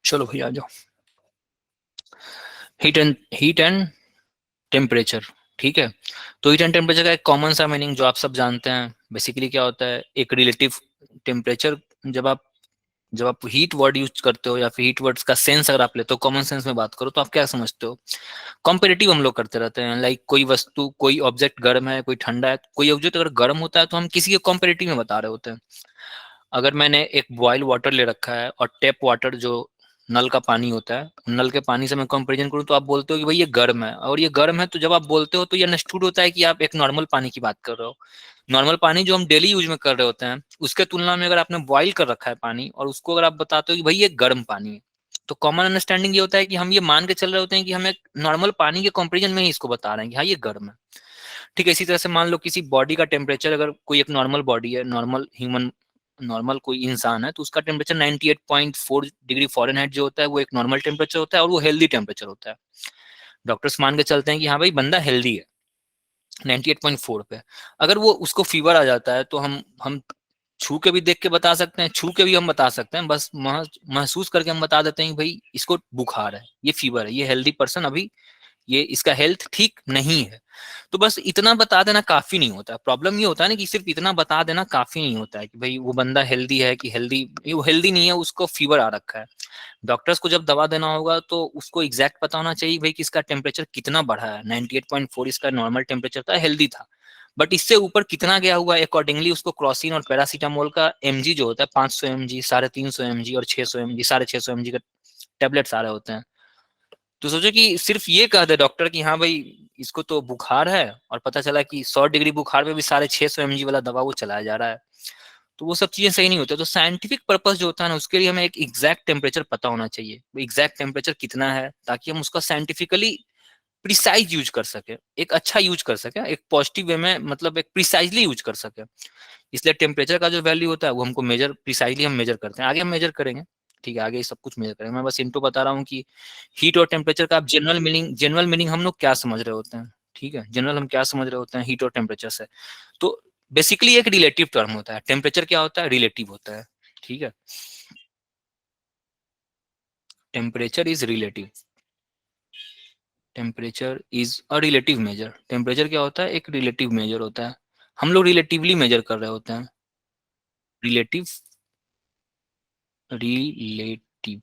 चलो भैया आ जाओ। हीट एंड टेम्परेचर, ठीक है। तो हीट एंड टेम्परेचर का एक कॉमन सा मीनिंग जो आप सब जानते हैं, बेसिकली क्या होता है, एक रिलेटिव टेम्परेचर। जब आप जब आप हीट वर्ड यूज करते हो या फिर हीट वर्ड्स का सेंस अगर आप लेते हो, कॉमन सेंस में बात करो तो आप क्या समझते हो? कंपेरेटिव हम लोग करते रहते हैं। लाइक कोई वस्तु, कोई ऑब्जेक्ट गर्म है, कोई ठंडा है। कोई ऑब्जेक्ट अगर गर्म होता है तो हम किसी के कंपेरेटिव में बता रहे होते हैं। अगर मैंने एक बॉयल वाटर ले रखा है और टैप वाटर जो नल का पानी होता है, नल के पानी से मैं कंपेरिजन करूं तो आप बोलते हो कि भाई ये गर्म है, और ये गर्म है। तो जब आप बोलते हो तो ये अंडरस्टूड होता है कि आप एक नॉर्मल पानी की बात कर रहे हो। नॉर्मल पानी जो हम डेली यूज में कर रहे होते हैं, उसके तुलना में अगर आपने बॉइल कर रखा है पानी और उसको अगर आप बताते हो कि भाई ये गर्म पानी है, तो कॉमन अंडरस्टैंडिंग ये होता है कि हम ये मान के चल रहे होते हैं कि हम एक नॉर्मल पानी के कंपेरिजन में ही इसको बता रहे हैं कि हाँ ये गर्म है। ठीक है। इसी तरह से मान लो किसी बॉडी का टेम्परेचर, अगर कोई एक नॉर्मल बॉडी है, नॉर्मल ह्यूमन, नॉर्मल कोई इंसान है, तो उसका टेम्परेचर 98.4 डिग्री फ़ारेनहाइट जो होता है वो एक नॉर्मल टेम्परेचर होता है और वो हेल्दी टेम्परेचर होता है। डॉक्टर्स मान के चलते हैं कि हाँ भाई बंदा हेल्दी है 98.4 पे। अगर वो उसको फीवर आ जाता है तो हम छू के भी देख के बता सकते हैं, छू के भी हम बता सकते हैं, बस महसूस करके हम बता देते हैं कि भाई इसको बुखार है, ये फीवर है, ये हेल्दी पर्सन अभी, ये इसका हेल्थ ठीक नहीं है। तो बस इतना बता देना काफी नहीं होता। प्रॉब्लम ये होता है ना कि सिर्फ इतना बता देना काफी नहीं होता है कि भाई वो बंदा हेल्दी है कि हेल्दी, वो हेल्दी नहीं है, उसको फीवर आ रखा है। डॉक्टर्स को जब दवा देना होगा तो उसको एग्जैक्ट पता होना चाहिए भाई कि इसका टेम्परेचर कितना बढ़ा है। 98.4 इसका नॉर्मल टेम्परेचर था, हेल्दी था, बट इससे ऊपर कितना गया हुआ है, अकॉर्डिंगली उसको क्रोसिन और पैरासीटामोल का एमजी जो होता है 500 mg, 350 mg और 600 mg, 650 mg का टेबलेट सारे होते हैं। तो सोचो कि सिर्फ ये कह दे डॉक्टर कि हाँ भाई इसको तो बुखार है, और पता चला कि 100 डिग्री बुखार पे भी 650 mg वाला दवा वो चलाया जा रहा है। तो वो सब चीजें सही नहीं होती। तो साइंटिफिक पर्पस जो होता है ना, उसके लिए हमें एक एग्जैक्ट टेम्परेचर पता होना चाहिए, वो एग्जैक्ट टेम्परेचर कितना है, ताकि हम उसका साइंटिफिकली प्रिसाइज यूज कर सके, एक अच्छा यूज कर सके, एक पॉजिटिव वे में, मतलब एक प्रिसाइजली यूज कर सके। इसलिए टेम्परेचर का जो वैल्यू होता है वो हमको मेजर प्रिसाइजली हम मेजर करते हैं। आगे हम मेजर करेंगे, ठीक है, आगे सब कुछ मेजर करेंगे। मैं बस इनको बता रहा हूँ कि हीट और टेम्परेचर का आप जनरल मीनिंग हम लोग क्या समझ रहे होते हैं। ठीक है, जनरल हम क्या समझ रहे होते हैं हीट और टेम्परेचर से। तो बेसिकली एक रिलेटिव टर्म होता है। टेम्परेचर क्या होता है? रिलेटिव होता है। ठीक है, temperature is relative. Temperature is a relative major. Temperature क्या होता है? एक रिलेटिव मेजर होता है। हम लोग रिलेटिवली मेजर कर रहे होते हैं। Relative, relative,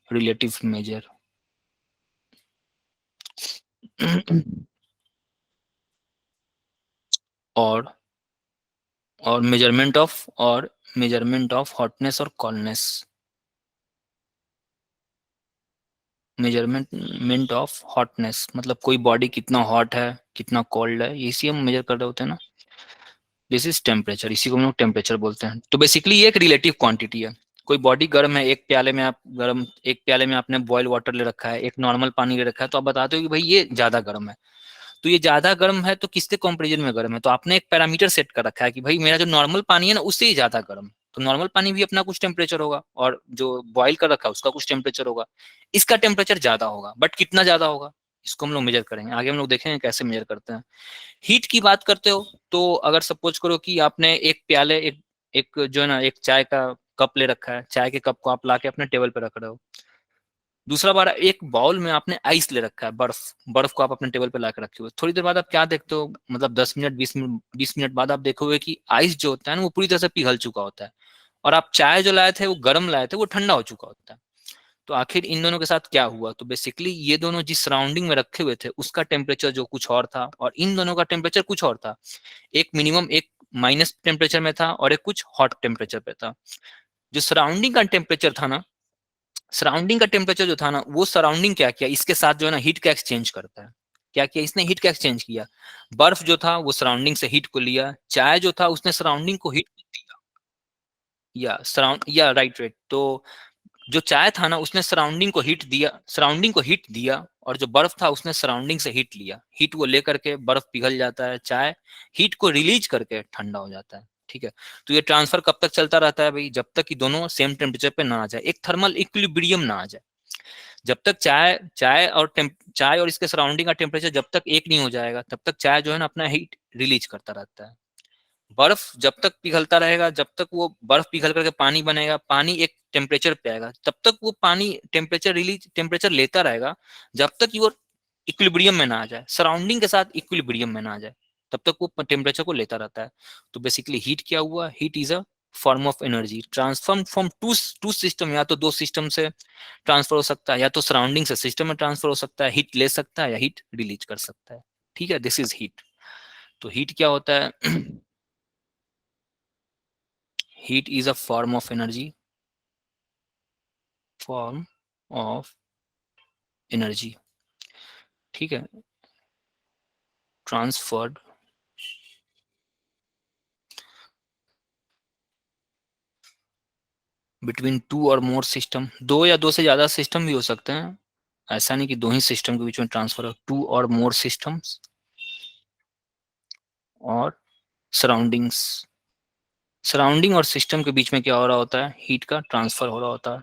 relative major. और मेजरमेंट ऑफ हॉटनेस और कॉल्डनेस। मेजरमेंट ऑफ हॉटनेस मतलब कोई बॉडी कितना हॉट है, कितना कोल्ड है, इसी हम मेजर कर रहे होते हैं ना। दिस इज टेम्परेचर, इसी को हम लोग टेम्परेचर बोलते हैं। तो बेसिकली ये एक रिलेटिव क्वांटिटी है। कोई बॉडी गर्म है, एक प्याले में आपने बॉयल वाटर ले रखा है, एक नॉर्मल पानी ले रखा है, तो आप बताते हो कि भाई ये ज्यादा गर्म है। तो ये ज्यादा गर्म है तो किसके कंपेरिजन में गर्म है? तो आपने एक पैरामीटर सेट कर रखा है कि भाई मेरा जो नॉर्मल पानी है ना उससे ही ज्यादा गर्म है। तो नॉर्मल पानी भी अपना कुछ टेम्परेचर होगा, और जो बॉयल कर रखा है उसका कुछ टेम्परेचर होगा। इसका टेम्परेचर ज्यादा होगा, बट कितना ज्यादा होगा इसको हम लोग मेजर करेंगे। आगे हम लोग देखेंगे कैसे मेजर करते हैं। हीट की बात करते हो तो अगर सपोज करो कि आपने एक प्याले, एक जो है ना, एक चाय का कप ले रखा है, चाय के कप को आप लाके अपने टेबल पे रख रहे हो। दूसरा बार एक बाउल में आपने आइस ले रखा है, बर्फ, बर्फ को आप अपने टेबल पे ला के रखे हुए। थोड़ी देर बाद आप क्या देखते हो, मतलब 10 मिनट, 20 मिनट, 20 मिनट बाद आप देखोगे कि आइस जो होता है ना वो पूरी तरह से पिघल चुका होता है, और आप चाय जो लाए थे वो गर्म लाए थे, वो ठंडा हो चुका होता है। तो आखिर इन दोनों के साथ क्या हुआ? तो बेसिकली ये दोनों जिस सराउंडिंग में रखे हुए थे उसका टेम्परेचर जो कुछ और था, और इन दोनों का टेम्परेचर कुछ और था। एक मिनिमम, एक माइनस टेम्परेचर में था और एक कुछ हॉट टेम्परेचर पे था। जो सराउंडिंग का टेम्परेचर था ना, सराउंडिंग का टेम्परेचर जो था ना, वो सराउंडिंग क्या किया, इसके साथ जो है ना हीट का एक्सचेंज करता है। क्या किया इसने? हीट का एक्सचेंज किया। बर्फ जो था वो सराउंडिंग से हीट को लिया, चाय जो था उसने सराउंडिंग को हीट दिया, या सराउंड, या राइट राइट। तो जो चाय था ना उसने सराउंडिंग को हीट दिया, और जो बर्फ था उसने सराउंडिंग से हीट लिया। हीट वो लेकर के बर्फ पिघल जाता है, चाय हीट को रिलीज करके ठंडा हो जाता है। ठीक है। तो ये ट्रांसफर कब तक चलता रहता है भाई? जब तक कि दोनों सेम टेम्परेचर पे ना आ जाए, एक थर्मल इक्विलिब्रियम ना आ जाए। जब तक चाय और इसके सराउंडिंग का टेम्परेचर जब तक एक नहीं हो जाएगा, तब तक चाय जो है ना अपना हीट रिलीज करता रहता है। बर्फ जब तक पिघलता रहेगा, जब तक वो बर्फ पिघल करके पानी बनेगा, पानी एक टेम्परेचर पे आएगा, तब तक वो पानी टेम्परेचर लेता रहेगा, जब तक वो इक्विलिब्रियम में ना आ जाए, सराउंडिंग के साथ इक्विलिब्रियम में ना आ जाए, तब तक वो टेम्परेचर को लेता रहता है। तो बेसिकली हीट क्या हुआ? Heat is a form of energy transform from to system, या तो दो सिस्टम से ट्रांसफर हो सकता है, या तो सराउंडिंग से सिस्टम में ट्रांसफर हो सकता है, हीट ले सकता है या हीट रिलीज कर सकता है। ठीक है, दिस इज हीट। तो हीट क्या होता है? Heat is a form of energy, form of energy, ठीक है, ट्रांसफर्ड बिटवीन टू और मोर सिस्टम, दो या दो से ज्यादा सिस्टम भी हो सकते हैं, ऐसा नहीं कि दो ही सिस्टम के बीच में ट्रांसफर हो, टू और मोर सिस्टम्स और सराउंडिंग्स, सराउंडिंग और सिस्टम के बीच में क्या हो रहा होता है? हीट का ट्रांसफर हो रहा होता है।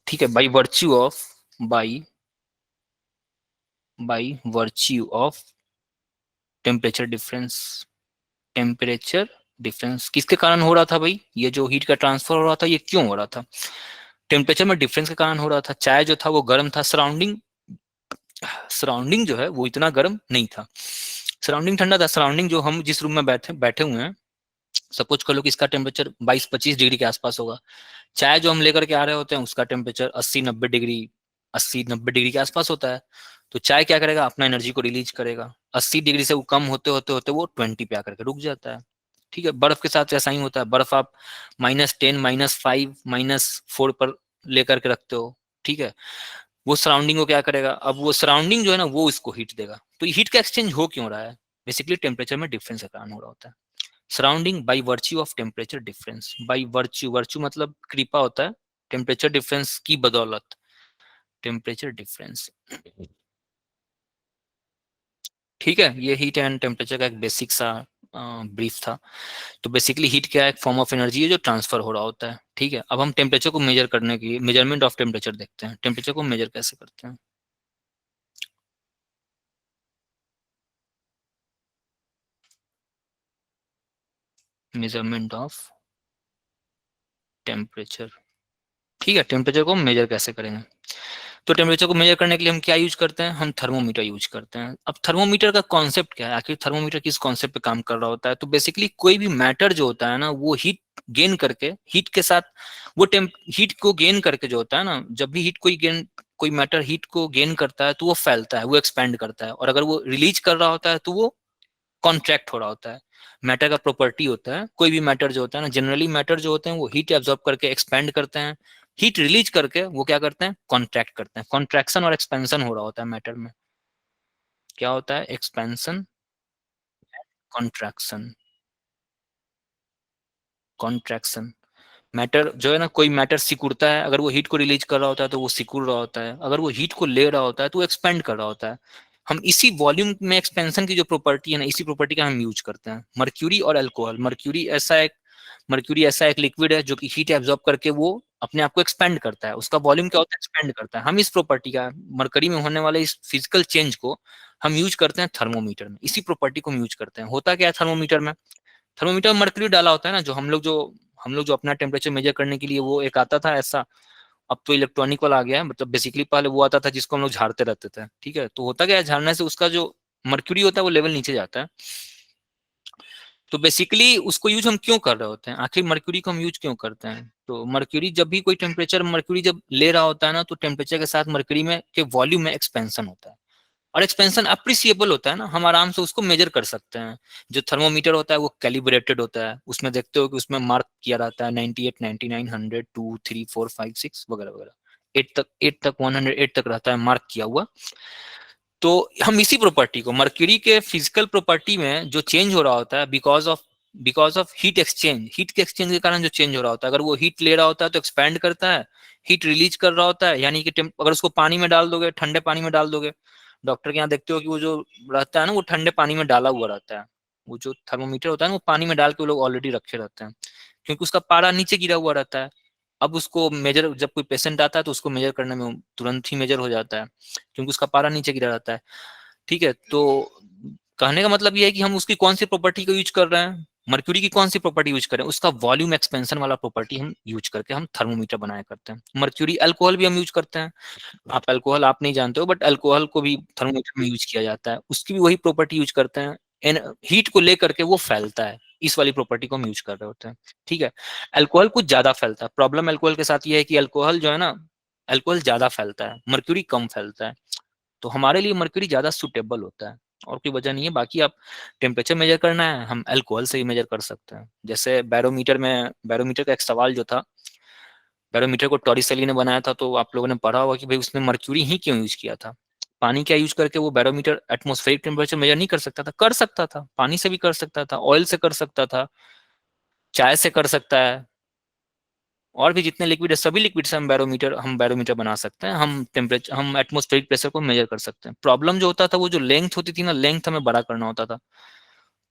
ठीक है, by virtue of temperature difference, temperature difference किसके कारण हो रहा था भाई? ये जो हीट का ट्रांसफर हो रहा था, ये क्यों हो रहा था? टेम्परेचर में डिफरेंस के कारण हो रहा था। चाय जो था वो गर्म था, सराउंडिंग सराउंडिंग जो है वो इतना गर्म नहीं था, सराउंडिंग ठंडा था। सराउंडिंग जो हम जिस रूम में बैठे बैठे हुए हैं, सपोज कर लो कि इसका टेम्परेचर 22-25 डिग्री के आसपास होगा। चाय जो हम लेकर के आ रहे होते हैं उसका टेम्परेचर 80-90 डिग्री, 80-90 डिग्री के आसपास होता है। तो चाय क्या करेगा? अपना एनर्जी को रिलीज करेगा। 80 डिग्री से वो कम होते होते होते वो 20 पे आकर के रुक जाता है। ठीक है, बर्फ के साथ ऐसा ही होता है। बर्फ आप -10, -5, -4 पर लेकर के रखते हो, ठीक है, वो सराउंडिंग को क्या करेगा? अब वो सराउंडिंग जो है ना वो इसको हीट देगा। तो हीट का एक्सचेंज हो क्यों रहा है? बेसिकली टेम्परेचर में डिफरेंस के कारण हो रहा होता है। Surrounding by virtue of temperature difference, by virtue, virtue मतलब कृपा होता है, टेम्परेचर डिफरेंस की बदौलत, टेम्परेचर डिफरेंस। ठीक है, ये हीट एंड टेम्परेचर का एक बेसिक सा ब्रीफ था। तो बेसिकली हीट क्या है? एक फॉर्म ऑफ एनर्जी है जो ट्रांसफर हो रहा होता है। ठीक है, अब हम टेम्परेचर को मेजर करने की, मेजरमेंट ऑफ टेम्परेचर देखते हैं। टेम्परेचर को मेजर कैसे करते हैं? Measurement of temperature. ठीक है, टेम्परेचर को मेजर कैसे करेंगे? तो टेम्परेचर को मेजर करने के लिए हम क्या यूज करते हैं? हम थर्मोमीटर यूज करते हैं। अब थर्मोमीटर का कॉन्सेप्ट क्या है? आखिर थर्मोमीटर किस कॉन्सेप्ट पे काम कर रहा होता है? तो बेसिकली कोई भी मैटर जो होता है ना वो हीट गेन करके, हीट के साथ वो हीट को गेन करके जो होता है ना, जब भी कोई मैटर हीट को गेन करता है तो वो फैलता है, वो एक्सपेंड करता है, और अगर वो रिलीज कर रहा होता है तो वो कॉन्ट्रैक्ट हो रहा होता है। मैटर का प्रॉपर्टी होता है, कोई भी मैटर जो होता है ना, जनरली मैटर जो होते हैं वो हीट एब्जॉर्ब करके एक्सपेंड करते हैं, हीट रिलीज करके वो क्या करते हैं? कॉन्ट्रैक्ट करते हैं। कॉन्ट्रैक्शन और एक्सपेंशन हो रहा होता है मैटर में। क्या होता है? Expansion, contraction, contraction. मैटर जो है ना, कोई मैटर सिकुड़ता है, अगर वो हीट को रिलीज कर रहा होता है तो वो सिकुड़ रहा होता है, अगर वो हीट को ले रहा होता है तो वो एक्सपेंड कर रहा होता है। हम इसी वॉल्यूम में एक्सपेंशन की जो प्रॉपर्टी है ना, इसी प्रॉपर्टी का हम यूज करते हैं। मर्क्यूरी और अल्कोहल, मर्क्यूरी ऐसा एक लिक्विड है जो कि हीट एब्जॉर्ब करके वो अपने आप को एक्सपेंड करता है, उसका वॉल्यूम क्या होता है? एक्सपेंड करता है। हम इस प्रॉपर्टी का, मरकरी में होने वाले इस फिजिकल चेंज को हम यूज करते हैं थर्मोमीटर में, इसी प्रॉपर्टी को हम यूज करते हैं। होता क्या है थर्मोमीटर में? थर्मोमीटर में मर्क्यूरी डाला होता है ना, जो हम लोग जो अपना टेम्परेचर मेजर करने के लिए वो एक आता था ऐसा, अब तो इलेक्ट्रॉनिक वाला आ गया है। मतलब बेसिकली पहले वो आता था जिसको हम लोग झाड़ते रहते थे। ठीक है, तो होता क्या है, झाड़ने से उसका जो मर्क्यूरी होता है वो लेवल नीचे जाता है। तो बेसिकली उसको यूज हम क्यों कर रहे होते हैं? आखिर मर्क्यूरी को हम यूज क्यों करते हैं? तो मर्क्यूरी जब भी कोई टेम्परेचर, मर्क्यूरी जब ले रहा होता है ना, तो टेम्परेचर के साथ मर्क्यूरी में के वॉल्यूम में एक्सपेंशन होता है, और एक्सपेंशन अप्रिसिएबल होता है ना, हम आराम से उसको मेजर कर सकते हैं। जो थर्मोमीटर होता है वो कैलिब्रेटेड होता है, उसमें देखते हो कि उसमें मार्क किया रहता है 98, 99, 100, 2, 3, 4, 5, 6 वगैरह वगैरह, 8 तक 108 तक रहता है मार्क किया हुआ। तो हम इसी प्रॉपर्टी को, मर्क्यूरी के फिजिकल प्रॉपर्टी में जो चेंज हो रहा होता है because of heat exchange, heat के एक्सचेंज के कारण जो चेंज हो रहा होता है, अगर वो हीट ले रहा होता है तो एक्सपैंड करता है, हीट रिलीज कर रहा होता है, यानी कि अगर उसको पानी में डाल दोगे, ठंडे पानी में डाल दोगे, डॉक्टर के यहाँ देखते हो कि वो जो रहता है ना वो ठंडे पानी में डाला हुआ रहता है, वो जो थर्मोमीटर होता है ना वो पानी में डाल के वो लोग ऑलरेडी रखे रहते हैं, क्योंकि उसका पारा नीचे गिरा हुआ रहता है। अब उसको मेजर, जब कोई पेशेंट आता है तो उसको मेजर करने में तुरंत ही मेजर हो जाता है, क्योंकि उसका पारा नीचे गिरा रहता है। ठीक है, तो कहने का मतलब ये है कि हम उसकी कौन सी प्रॉपर्टी को यूज कर रहे हैं? मर्क्यूरी की कौन सी प्रॉपर्टी यूज करें, उसका वॉल्यूम एक्सपेंशन वाला प्रॉपर्टी हम यूज करके हम थर्मोमीटर बनाया करते हैं। मर्क्यूरी अल्कोहल भी हम यूज करते हैं, आप अल्कोहल आप नहीं जानते हो, बट अल्कोहल को भी थर्मोमीटर में यूज किया जाता है, उसकी भी वही प्रॉपर्टी यूज करते हैं। हीट को लेकर के वो फैलता है, इस वाली प्रॉपर्टी को हम यूज कर रहे होते हैं। ठीक है, अल्कोहल कुछ ज्यादा फैलता है। प्रॉब्लम अल्कोहल के साथ ये है कि अल्कोहल जो है ना, अल्कोहल ज्यादा फैलता है, मर्क्यूरी कम फैलता है। तो हमारे लिए मर्क्यूरी ज्यादा सुटेबल होता है, और कोई वजह नहीं है। बाकी आप टेम्परेचर मेजर करना है, हम अल्कोहल से ही मेजर कर सकते हैं। जैसे बैरोमीटर में, बैरोमीटर का एक सवाल जो था, बैरोमीटर को टॉरिसेली ने बनाया था, तो आप लोगों ने पढ़ा होगा कि भाई उसने मर्क्यूरी ही क्यों यूज किया था। पानी क्या यूज करके वो बैरोमीटर एटमॉस्फेरिक टेम्परेचर मेजर नहीं कर सकता था? कर सकता था, पानी से भी कर सकता था, ऑयल से कर सकता था, चाय से कर सकता है, और भी जितने लिक्विड है सभी लिक्विड से हम बैरोमीटर बना सकते हैं। हम टेम्परेचर, हम एटमॉस्फेरिक प्रेशर को मेजर कर सकते हैं। प्रॉब्लम जो होता था वो जो लेंथ होती थी ना, लेंथ हमें बड़ा करना होता था,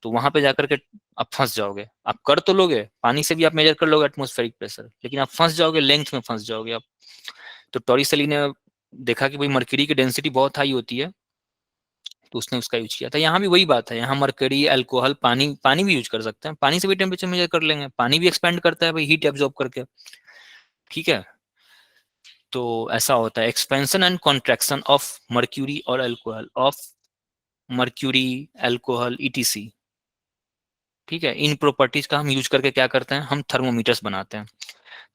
तो वहां पे जाकर के आप फंस जाओगे। आप कर तो लोगे, पानी से भी आप मेजर कर लोगे एटमॉस्फेरिक प्रेशर, लेकिन आप फंस जाओगे, लेंथ में फंस जाओगे आप। तो टॉरिसली ने देखा कि भाई मर्क्यूरी की डेंसिटी बहुत हाई होती है, तो उसने उसका यूज किया था। यहाँ भी वही बात है, यहाँ मर्करी, अल्कोहल, पानी, पानी भी यूज कर सकते हैं, पानी से भी टेम्परेचर मेजर कर लेंगे, पानी भी एक्सपेंड करता है भाई हीट एब्जॉर्ब करके। ठीक है, तो ऐसा होता है expansion and contraction of mercury और alcohol, of mercury, alcohol, etc. ठीक है, इन प्रॉपर्टीज का हम यूज करके क्या करते हैं, हम थर्मोमीटर्स बनाते हैं।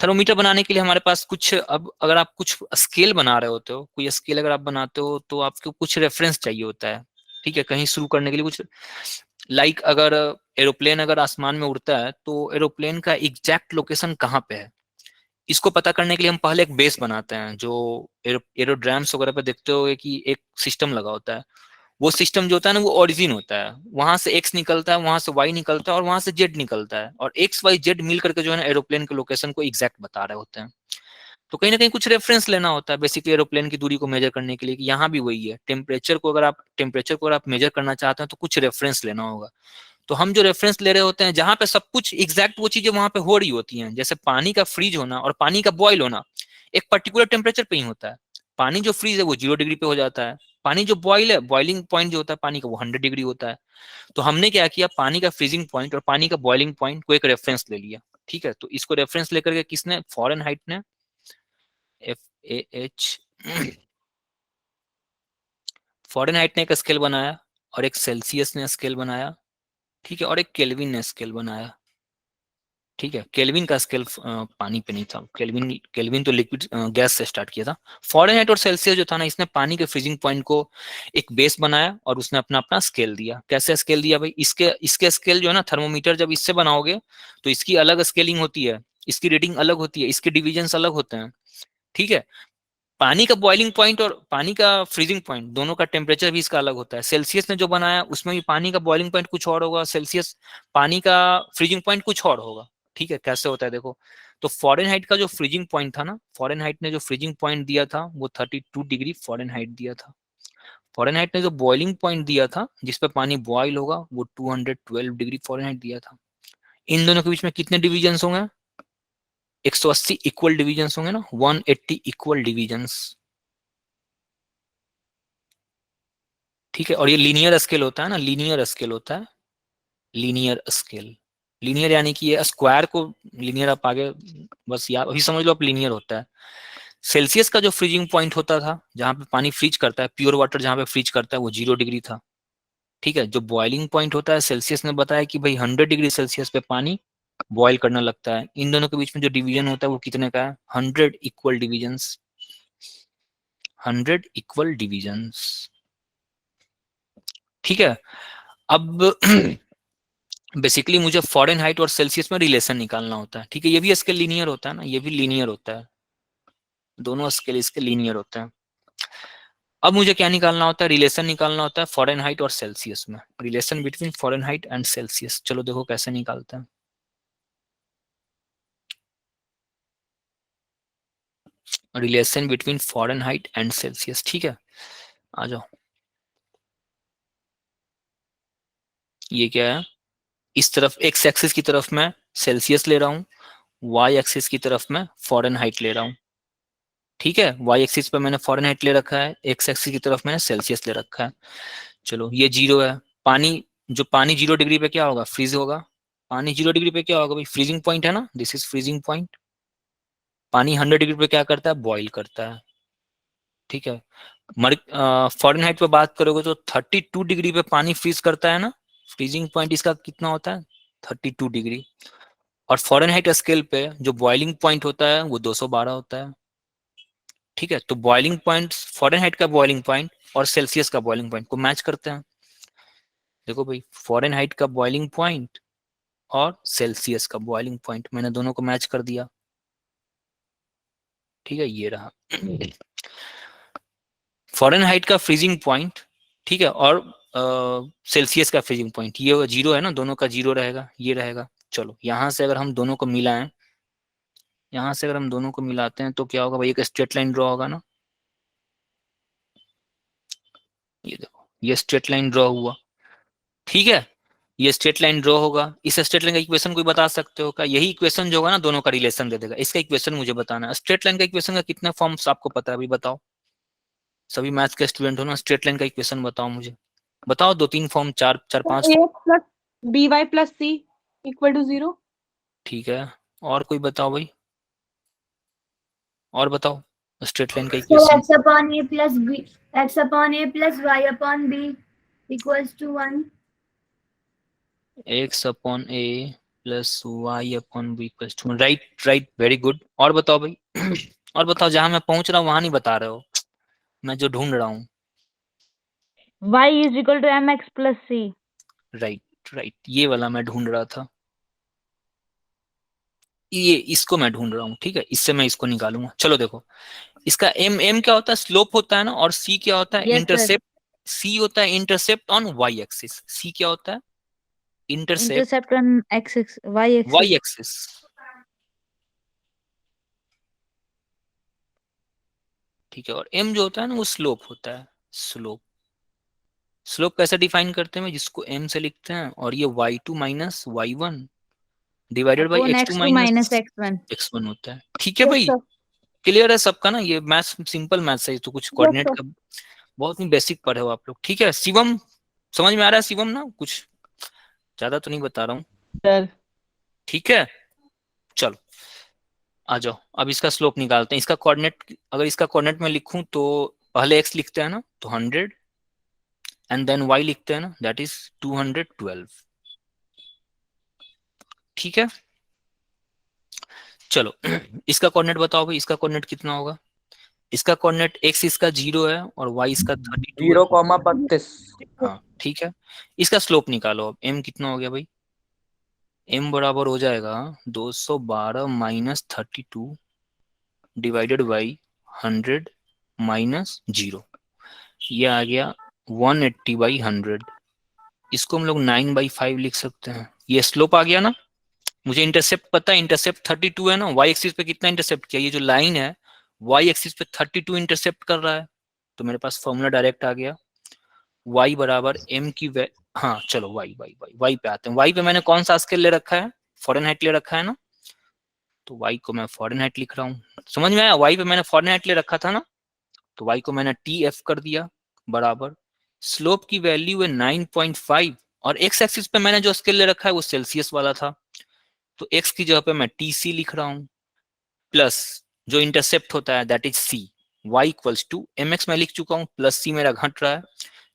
थर्मोमीटर बनाने के लिए हमारे पास कुछ, अब अगर आप कुछ स्केल बना रहे होते हो, कोई स्केल अगर आप बनाते हो, तो आपको कुछ रेफरेंस चाहिए होता है। ठीक है, कहीं शुरू करने के लिए कुछ, लाइक अगर एरोप्लेन अगर आसमान में उड़ता है, तो एरोप्लेन का एग्जैक्ट लोकेशन कहाँ पे है, इसको पता करने के लिए हम पहले एक बेस बनाते हैं। जो एरोड्राम्स वगैरह पे देखते हो कि एक सिस्टम लगा होता है, वो सिस्टम जो होता है ना, वो ओरिजिन होता है, वहां से एक्स निकलता है, वहां से वाई निकलता है, और वहां से जेड निकलता है, और एक्स वाई जेड मिल करके जो है ना एरोप्लेन के लोकेशन को एग्जैक्ट बता रहे होते हैं। तो कहीं ना कहीं कुछ रेफरेंस लेना होता है बेसिकली एरोप्लेन की दूरी को मेजर करने के लिए, कि यहाँ भी वही है, टेम्परेचर को अगर आप मेजर करना चाहते हैं तो कुछ रेफरेंस लेना होगा। तो हम जो रेफरेंस ले रहे होते हैं, जहां पे सब कुछ एग्जैक्ट वो चीजें वहां पे हो रही होती हैं, जैसे पानी का फ्रीज होना और पानी का बॉयल होना एक पर्टिकुलर टेम्परेचर पे ही होता है। पानी जो फ्रीज है वो 0 डिग्री पे हो जाता है, पानी जो बॉयल है, बॉइलिंग पॉइंट जो होता है पानी का, वो 100 डिग्री होता है। तो हमने क्या किया, पानी का फ्रीजिंग पॉइंट और पानी का बॉइलिंग पॉइंट को एक रेफरेंस ले लिया। ठीक है, तो इसको रेफरेंस लेकर के किसने, फॉरेनहाइट ने, FAH, फॉरेनहाइट ने एक स्केल बनाया, और एक सेल्सियस ने स्केल बनाया। ठीक है, और एक केल्विन ने स्केल बनाया। ठीक है, केल्विन का स्केल पानी पे नहीं था, केल्विन केल्विन तो लिक्विड गैस से स्टार्ट किया था। फॉरेनहाइट और सेल्सियस जो था ना, इसने पानी के फ्रीजिंग पॉइंट को एक बेस बनाया, और उसने अपना अपना स्केल दिया। कैसे स्केल दिया भाई, इसके इसके स्केल जो है ना, थर्मोमीटर जब इससे बनाओगे तो इसकी अलग स्केलिंग होती है, इसकी रीडिंग अलग होती है, इसके डिविजन अलग होते हैं। ठीक है, पानी का बॉइलिंग पॉइंट और पानी का फ्रीजिंग पॉइंट दोनों का टेम्परेचर भी इसका अलग होता है। सेल्सियस ने जो बनाया उसमें भी पानी का बॉइलिंग पॉइंट कुछ और होगा, सेल्सियस पानी का फ्रीजिंग पॉइंट कुछ और होगा। ठीक है, कैसे होता है देखो, तो फॉरेनहाइट का जो फ्रीजिंग पॉइंट था ना, फॉरेनहाइट ने जो फ्रीजिंग पॉइंट दिया था वो 32 डिग्री फॉरेनहाइट दिया था। फॉरेनहाइट ने जो बॉइलिंग पॉइंट दिया था जिसपे पानी बॉयल होगा, वो 212 डिग्री फॉरेनहाइट दिया था। इन दोनों के बीच में कितने डिविजन होंगे, 180 इक्वल डिविजन होंगे ना, 180 इक्वल डिविजन। ठीक है, और ये लीनियर स्केल होता है ना, लीनियर स्केल होता है, लीनियर स्केल। लीनियर यानी कि ये स्क्वायर को लीनियर, आप आगे बस याद अभी समझ लो आप, लीनियर होता है। सेल्सियस का जो फ्रीजिंग पॉइंट होता था, जहां पे पानी फ्रीज करता है, प्योर वाटर जहां पे फ्रीज करता है, वो 0 डिग्री था। ठीक है, जो बॉइलिंग पॉइंट होता है, सेल्सियस ने बताया कि भाई 100 डिग्री सेल्सियस पे पानी बॉयल करना लगता है। इन दोनों के बीच में जो डिवीजन होता है वो कितने का है, 100 इक्वल डिविजन, 100 इक्वल डिविजन। ठीक है, अब बेसिकली मुझे फॉरेनहाइट और सेल्सियस में रिलेशन निकालना होता है। ठीक है, ये भी स्केल लीनियर होता है ना, ये भी लीनियर होता है, दोनों स्केल इसके लीनियर होते हैं। अब मुझे क्या निकालना होता है, रिलेशन निकालना होता है फॉरेनहाइट और सेल्सियस में, relation between Fahrenheit and Celsius. चलो देखो कैसे निकालते हैं, relation between Fahrenheit and Celsius. ठीक है, आ जाओ, ये क्या है, इस तरफ एक्स एक्सिस की तरफ मैं सेल्सियस ले रहा हूँ, वाई एक्सिस की तरफ मैं फॉरेनहाइट ले रहा हूँ। ठीक है, वाई एक्सिस पे मैंने फॉरेनहाइट ले रखा है, एक्स एक्सिस की तरफ मैंने सेल्सियस ले रखा है। चलो ये 0 है, पानी, जो पानी 0 डिग्री पे क्या होगा, फ्रीज होगा। पानी 0 डिग्री पे क्या होगा भाई, फ्रीजिंग पॉइंट है ना, दिस इज फ्रीजिंग पॉइंट। पानी 100 डिग्री पे क्या करता है, बॉईल करता है, ठीक है। फ़ारेनहाइट पे बात करोगे तो 32 डिग्री पे पानी फ्रीज करता है ना, फ्रीजिंग पॉइंट इसका कितना होता है, 32 डिग्री। और फ़ारेनहाइट स्केल पे जो बॉइलिंग पॉइंट होता है वो 212 होता है, ठीक है। तो बॉइलिंग पॉइंट, फ़ारेनहाइट का बॉइलिंग पॉइंट और सेल्सियस का बॉइलिंग पॉइंट को मैच करते हैं। देखो भाई, फ़ारेनहाइट का बॉइलिंग पॉइंट और सेल्सियस का बॉइलिंग पॉइंट मैंने दोनों को मैच कर दिया, ठीक है, ये रहा फ़ारेनहाइट का फ्रीजिंग पॉइंट, ठीक है, और सेल्सियस का फ्रीजिंग पॉइंट, ये 0 है ना, दोनों का 0 रहेगा, ये रहेगा। चलो यहाँ से अगर हम दोनों को मिलाएं, यहाँ से अगर हम दोनों को मिलाते हैं तो क्या होगा भाई, एक स्ट्रेट लाइन ड्रॉ होगा ना, ये देखो ये स्ट्रेट लाइन ड्रॉ हुआ, ठीक है। ये स्ट्रेट लाइन ड्रॉ होगा, इस स्ट्रेट लाइन का इक्वेशन कोई बता सकते हो क्या, यही इक्वेशन जो होगा ना दोनों का रिलेशन दे देगा, इसका इक्वेशन मुझे बताना है। स्ट्रेट लाइन का इक्वेशन का कितने फॉर्म्स आपको पता है अभी बताओ, सभी मैथ्स के स्टूडेंट हो ना, स्ट्रेट लाइन का इक्वेशन बताओ मुझे, बताओ, 2-3 फॉर्म, चार चार पांच form. ax plus by plus c equal to 0। ठीक है, और कोई बताओ भाई, और बताओ स्ट्रेट लाइन का So equation. x upon a plus b, x upon a plus y upon b equals to 1. X upon a plus y upon b plus 2, right right, very good. और बताओ भाई और बताओ, जहां मैं पहुंच रहा हूँ वहां नहीं बता रहे हो, मैं जो ढूंढ रहा हूँ। y is equal to mx plus c। Right right, ये वाला मैं ढूंढ रहा था, ये इसको मैं ढूंढ रहा हूँ, ठीक है, इससे मैं इसको निकालूंगा। चलो देखो, इसका एम एम क्या होता है, स्लोप होता है ना, और सी क्या होता है, यस सर। इंटरसेप्ट। सी होता है intercept on y axis, c क्या होता है, intercept intercept on axis y y axis. Axis, ठीक है। और एम जो होता है ना वो स्लोप होता है, स्लोप। स्लोप कैसे डिफाइन करते हैं, जिसको एम से लिखते हैं, और ये y2 minus y1 divided by upon x2 x2 minus minus x1। x1 होता है, ठीक है यस भाई। सर। क्लियर है सबका ना, ये मैथ्स सिंपल मैथ्स है, तो कुछ यस कोऑर्डिनेट सर। का बहुत ही बेसिक पढ़े हो आप लोग, ठीक है। शिवम, समझ में आ रहा है शिवम ना, कुछ ज्यादा तो नहीं बता रहा हूँ, सर ठीक है। चलो आ जाओ, अब इसका स्लोप निकालते हैं। इसका कोऑर्डिनेट, अगर इसका कोऑर्डिनेट में लिखूं तो पहले x लिखते हैं ना, तो 100, एंड देन y लिखते हैं ना, दैट इज 212, ठीक है। चलो इसका कोऑर्डिनेट बताओ भाई, इसका कोऑर्डिनेट कितना होगा, इसका कोऑर्डिनेट x इसका 0 है और y इसका 32 है, 0,32। हाँ ठीक है। इसका स्लोप निकालो, अब m कितना हो गया भाई, m बराबर हो जाएगा 212 माइनस 32 डिवाइडेड बाई 100 माइनस 0, ये आ गया 180 बाई 100। इसको हम लोग 9/5 लिख सकते हैं, ये स्लोप आ गया ना। मुझे इंटरसेप्ट पता है, इंटरसेप्ट 32 है ना, वाई एक्सिस पे कितना इंटरसेप्ट किया, ये जो लाइन है वाई एक्सिस पे 32 इंटरसेप्ट कर रहा है, तो मेरे पास फॉर्मूला डायरेक्ट आ गया, y बराबर m की वे, हाँ चलो y पे आते हैं। y पे मैंने कौन सा स्केल ले रखा है, फ़ारेनहाइट ले रखा है ना, तो y को मैं फ़ारेनहाइट लिख रहा हूँ, समझ में आया, y पे मैंने फ़ारेनहाइट ले रखा था ना, तो y को मैंने TF कर दिया, बराबर स्लोप की वैल्यू है 9.5, और x एक्सिस पे मैंने जो स्केल ले रखा है वो सेल्सियस वाला था, तो x की जगह पे मैं TC लिख रहा हूँ, प्लस जो इंटरसेप्ट होता है that is c, y equals to mx मैं लिख चुका हूँ, प्लस c मेरा घट रहा है,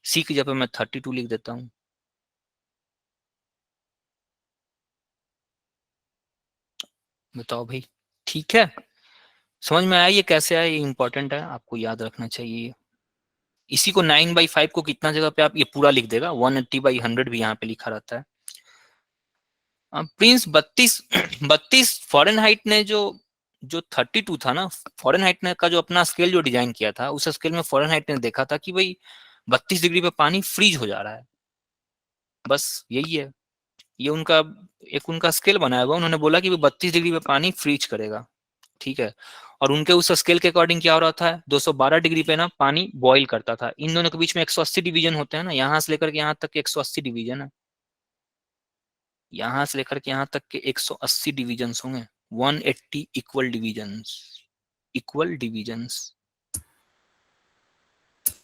c की जगह पे मैं 32 लिख देता हूँ। बताओ भाई, ठीक है, समझ में आया ये कैसे आया, ये इंपॉर्टेंट है, आपको याद रखना चाहिए। इसी को 9/5 को कितना जगह पे आप ये पूरा लिख देगा, 180/100 भी यहाँ पे लिखा रहता है। प्रिंस 32 32 फ़ारेनहाइट ने जो 32 था ना, फ़ारेनहाइट ने का जो अपना स्केल जो डिजाइन किया था, उस स्केल में फ़ारेनहाइट ने देखा था कि भाई 32 डिग्री पे पानी फ्रीज हो जा रहा है, बस यही है, ये उनका एक उनका स्केल बनाया हुआ, उन्होंने बोला कि 32 डिग्री पे पानी फ्रीज करेगा, ठीक है। और उनके उस स्केल के अकॉर्डिंग क्या हो रहा था, 212 डिग्री पे ना पानी बॉईल करता था, इन दोनों के बीच में 180 डिवीजन होते हैं ना, यहाँ से लेकर के यहाँ तक के 180 डिवीजन है, यहाँ से लेकर के यहाँ तक के 180 डिवीजन होंगे, 180 इक्वल डिवीजन्स,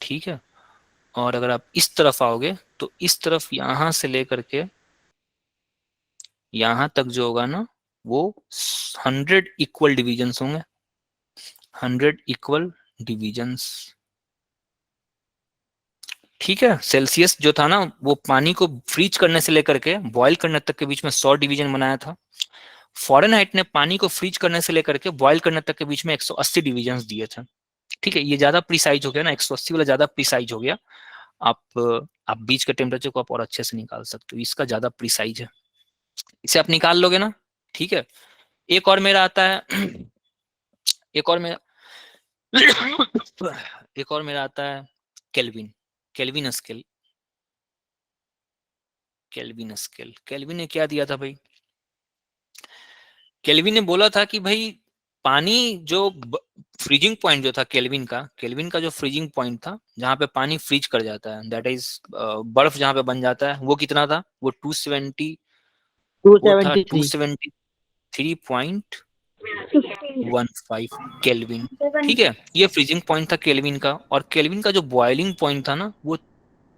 ठीक है। और अगर आप इस तरफ आओगे तो इस तरफ यहाँ से लेकर के यहां तक जो होगा ना वो 100 इक्वल डिविजन्स होंगे, 100 इक्वल डिविजन्स। ठीक है, सेल्सियस जो था ना वो पानी को फ्रीज करने से लेकर के बॉयल करने तक के बीच में 100 डिवीजन बनाया था। फ़ारेनहाइट ने पानी को फ्रीज करने से लेकर के बॉयल करने तक के बीच में 180 डिवीजन दिए थे। ठीक है, ये ज्यादा प्रिसाइज हो गया ना, 180 वाला ज्यादा प्रिसाइज हो गया। आप बीच के टेम्परेचर को आप और अच्छे से निकाल सकते हो, इसका ज्यादा प्रिसाइज है, इसे आप निकाल लोगे ना। ठीक है, एक और मेरा आता है एक और मेरा एक और मेरा आता है kelvin, kelvin scale. Kelvin scale, kelvin ने क्या दिया था भाई? केल्विन ने बोला था कि भाई पानी जो फ्रीजिंग पॉइंट जो था केल्विन का जो फ्रीजिंग पॉइंट था जहां पे पानी फ्रीज कर जाता है, दैट इज बर्फ जहां पे बन जाता है, वो कितना था? वो 270, वो था 273.15 केल्विन। ठीक है, ये फ्रीजिंग पॉइंट था केल्विन का, और केल्विन का जो बॉइलिंग पॉइंट था ना वो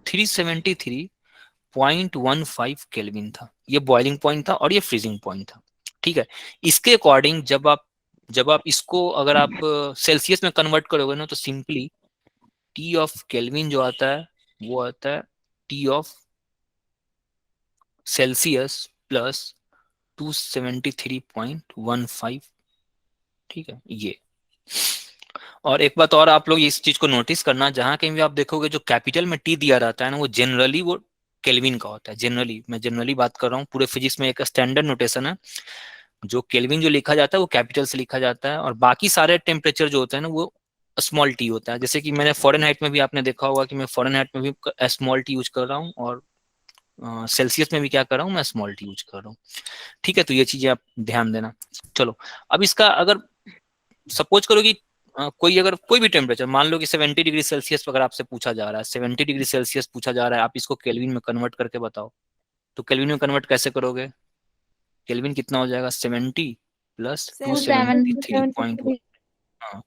373.15 केल्विन था। ये बॉइलिंग पॉइंट था और ये फ्रीजिंग पॉइंट था। ठीक है, इसके अकॉर्डिंग जब आप इसको अगर आप सेल्सियस में कन्वर्ट करोगे ना तो सिंपली टी ऑफ केल्विन जो आता है वो आता है टी ऑफ सेल्सियस प्लस 273.15। ठीक है, ये। और एक बात और आप लोग इस चीज को नोटिस करना, जहां कहीं भी आप देखोगे जो कैपिटल में टी दिया रहता है ना वो जनरली वो केल्विन का होता है। जनरली, मैं जनरली बात कर रहा हूँ, पूरे फिजिक्स में एक स्टैंडर्ड नोटेशन है, जो केल्विन जो लिखा जाता है वो कैपिटल से लिखा जाता है, और बाकी सारे टेम्परेचर जो होते हैं ना वो स्मॉल टी होता है। जैसे कि मैंने फ़ारेनहाइट में भी आपने देखा होगा कि मैं फ़ारेनहाइट में भी स्मॉल टी यूज कर रहा हूँ, और सेल्सियस में भी क्या कर रहा हूँ, मैं स्मॉल टी यूज कर रहा हूँ। ठीक है, तो ये चीजें आप ध्यान देना। चलो, अब इसका अगर सपोज करो कि कोई भी टेम्परेचर मान लो कि 70 डिग्री सेल्सियस अगर आपसे पूछा जा रहा है, 70 डिग्री सेल्सियस पूछा जा रहा है, आप इसको केल्विन में कन्वर्ट करके बताओ, तो केल्विन में कन्वर्ट कैसे करोगे? केल्विन कितना हो जाएगा? 70 प्लस 273.1। हाँ,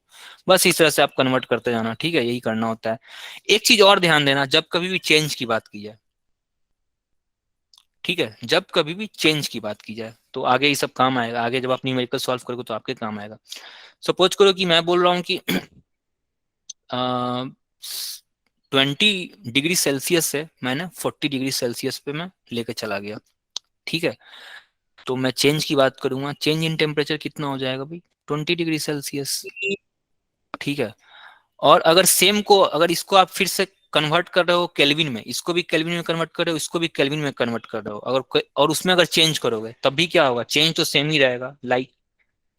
बस इस तरह से आप कन्वर्ट करते जाना। ठीक है, यही करना होता है। एक चीज और ध्यान देना, जब कभी भी चेंज की बात की जाए, ठीक है, जब कभी भी चेंज की बात की जाए तो आगे ये सब काम आएगा, आगे जब आप न्यूमेरिकल सॉल्व करोगे तो आपके काम आएगा। सपोज करो कि मैं बोल रहा हूँ कि 20 डिग्री सेल्सियस से मैंने 40 डिग्री सेल्सियस पे मैं लेके चला गया। ठीक है, तो मैं चेंज की बात करूंगा, चेंज इन टेम्परेचर कितना हो जाएगा भाई? 20 डिग्री सेल्सियस। ठीक है, और अगर सेम को, अगर इसको आप फिर से कन्वर्ट कर रहे हो केल्विन में, इसको भी केल्विन में कन्वर्ट कर रहे हो, इसको भी केल्विन में कन्वर्ट कर रहे हो, अगर और उसमें अगर चेंज करोगे तब भी क्या होगा? चेंज तो सेम ही रहेगा। लाइक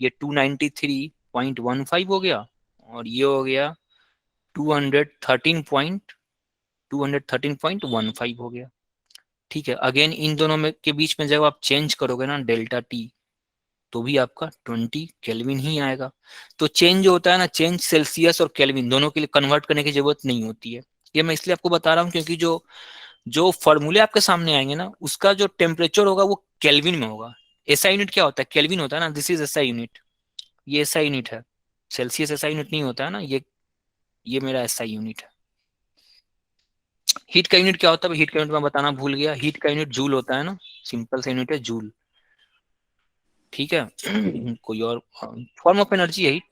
ये 293.15 हो गया, और ये हो गया 213.15 हो गया। ठीक है, अगेन इन दोनों में के बीच में जब आप चेंज करोगे ना डेल्टा टी, तो भी आपका 20 केल्विन ही आएगा। तो चेंज जो होता है ना, चेंज सेल्सियस और केल्विन दोनों के लिए कन्वर्ट करने की जरूरत नहीं होती है। ये मैं इसलिए आपको बता रहा हूँ क्योंकि जो जो फॉर्मूले आपके सामने आएंगे ना उसका जो टेम्परेचर होगा वो केल्विन में होगा। एसआई यूनिट क्या होता है? केल्विन होता है ना, दिस इज एसआई यूनिट, ये एसआई यूनिट है। सेल्सियस एसआई यूनिट नहीं होता है ना, ये मेरा एसआई यूनिट है। हीट का यूनिट क्या होता है? हीट का यूनिट मैं बताना भूल गया, हीट का यूनिट जूल होता है ना, सिंपल सा यूनिट है जूल। ठीक है कोई और फॉर्म ऑफ एनर्जी है heat।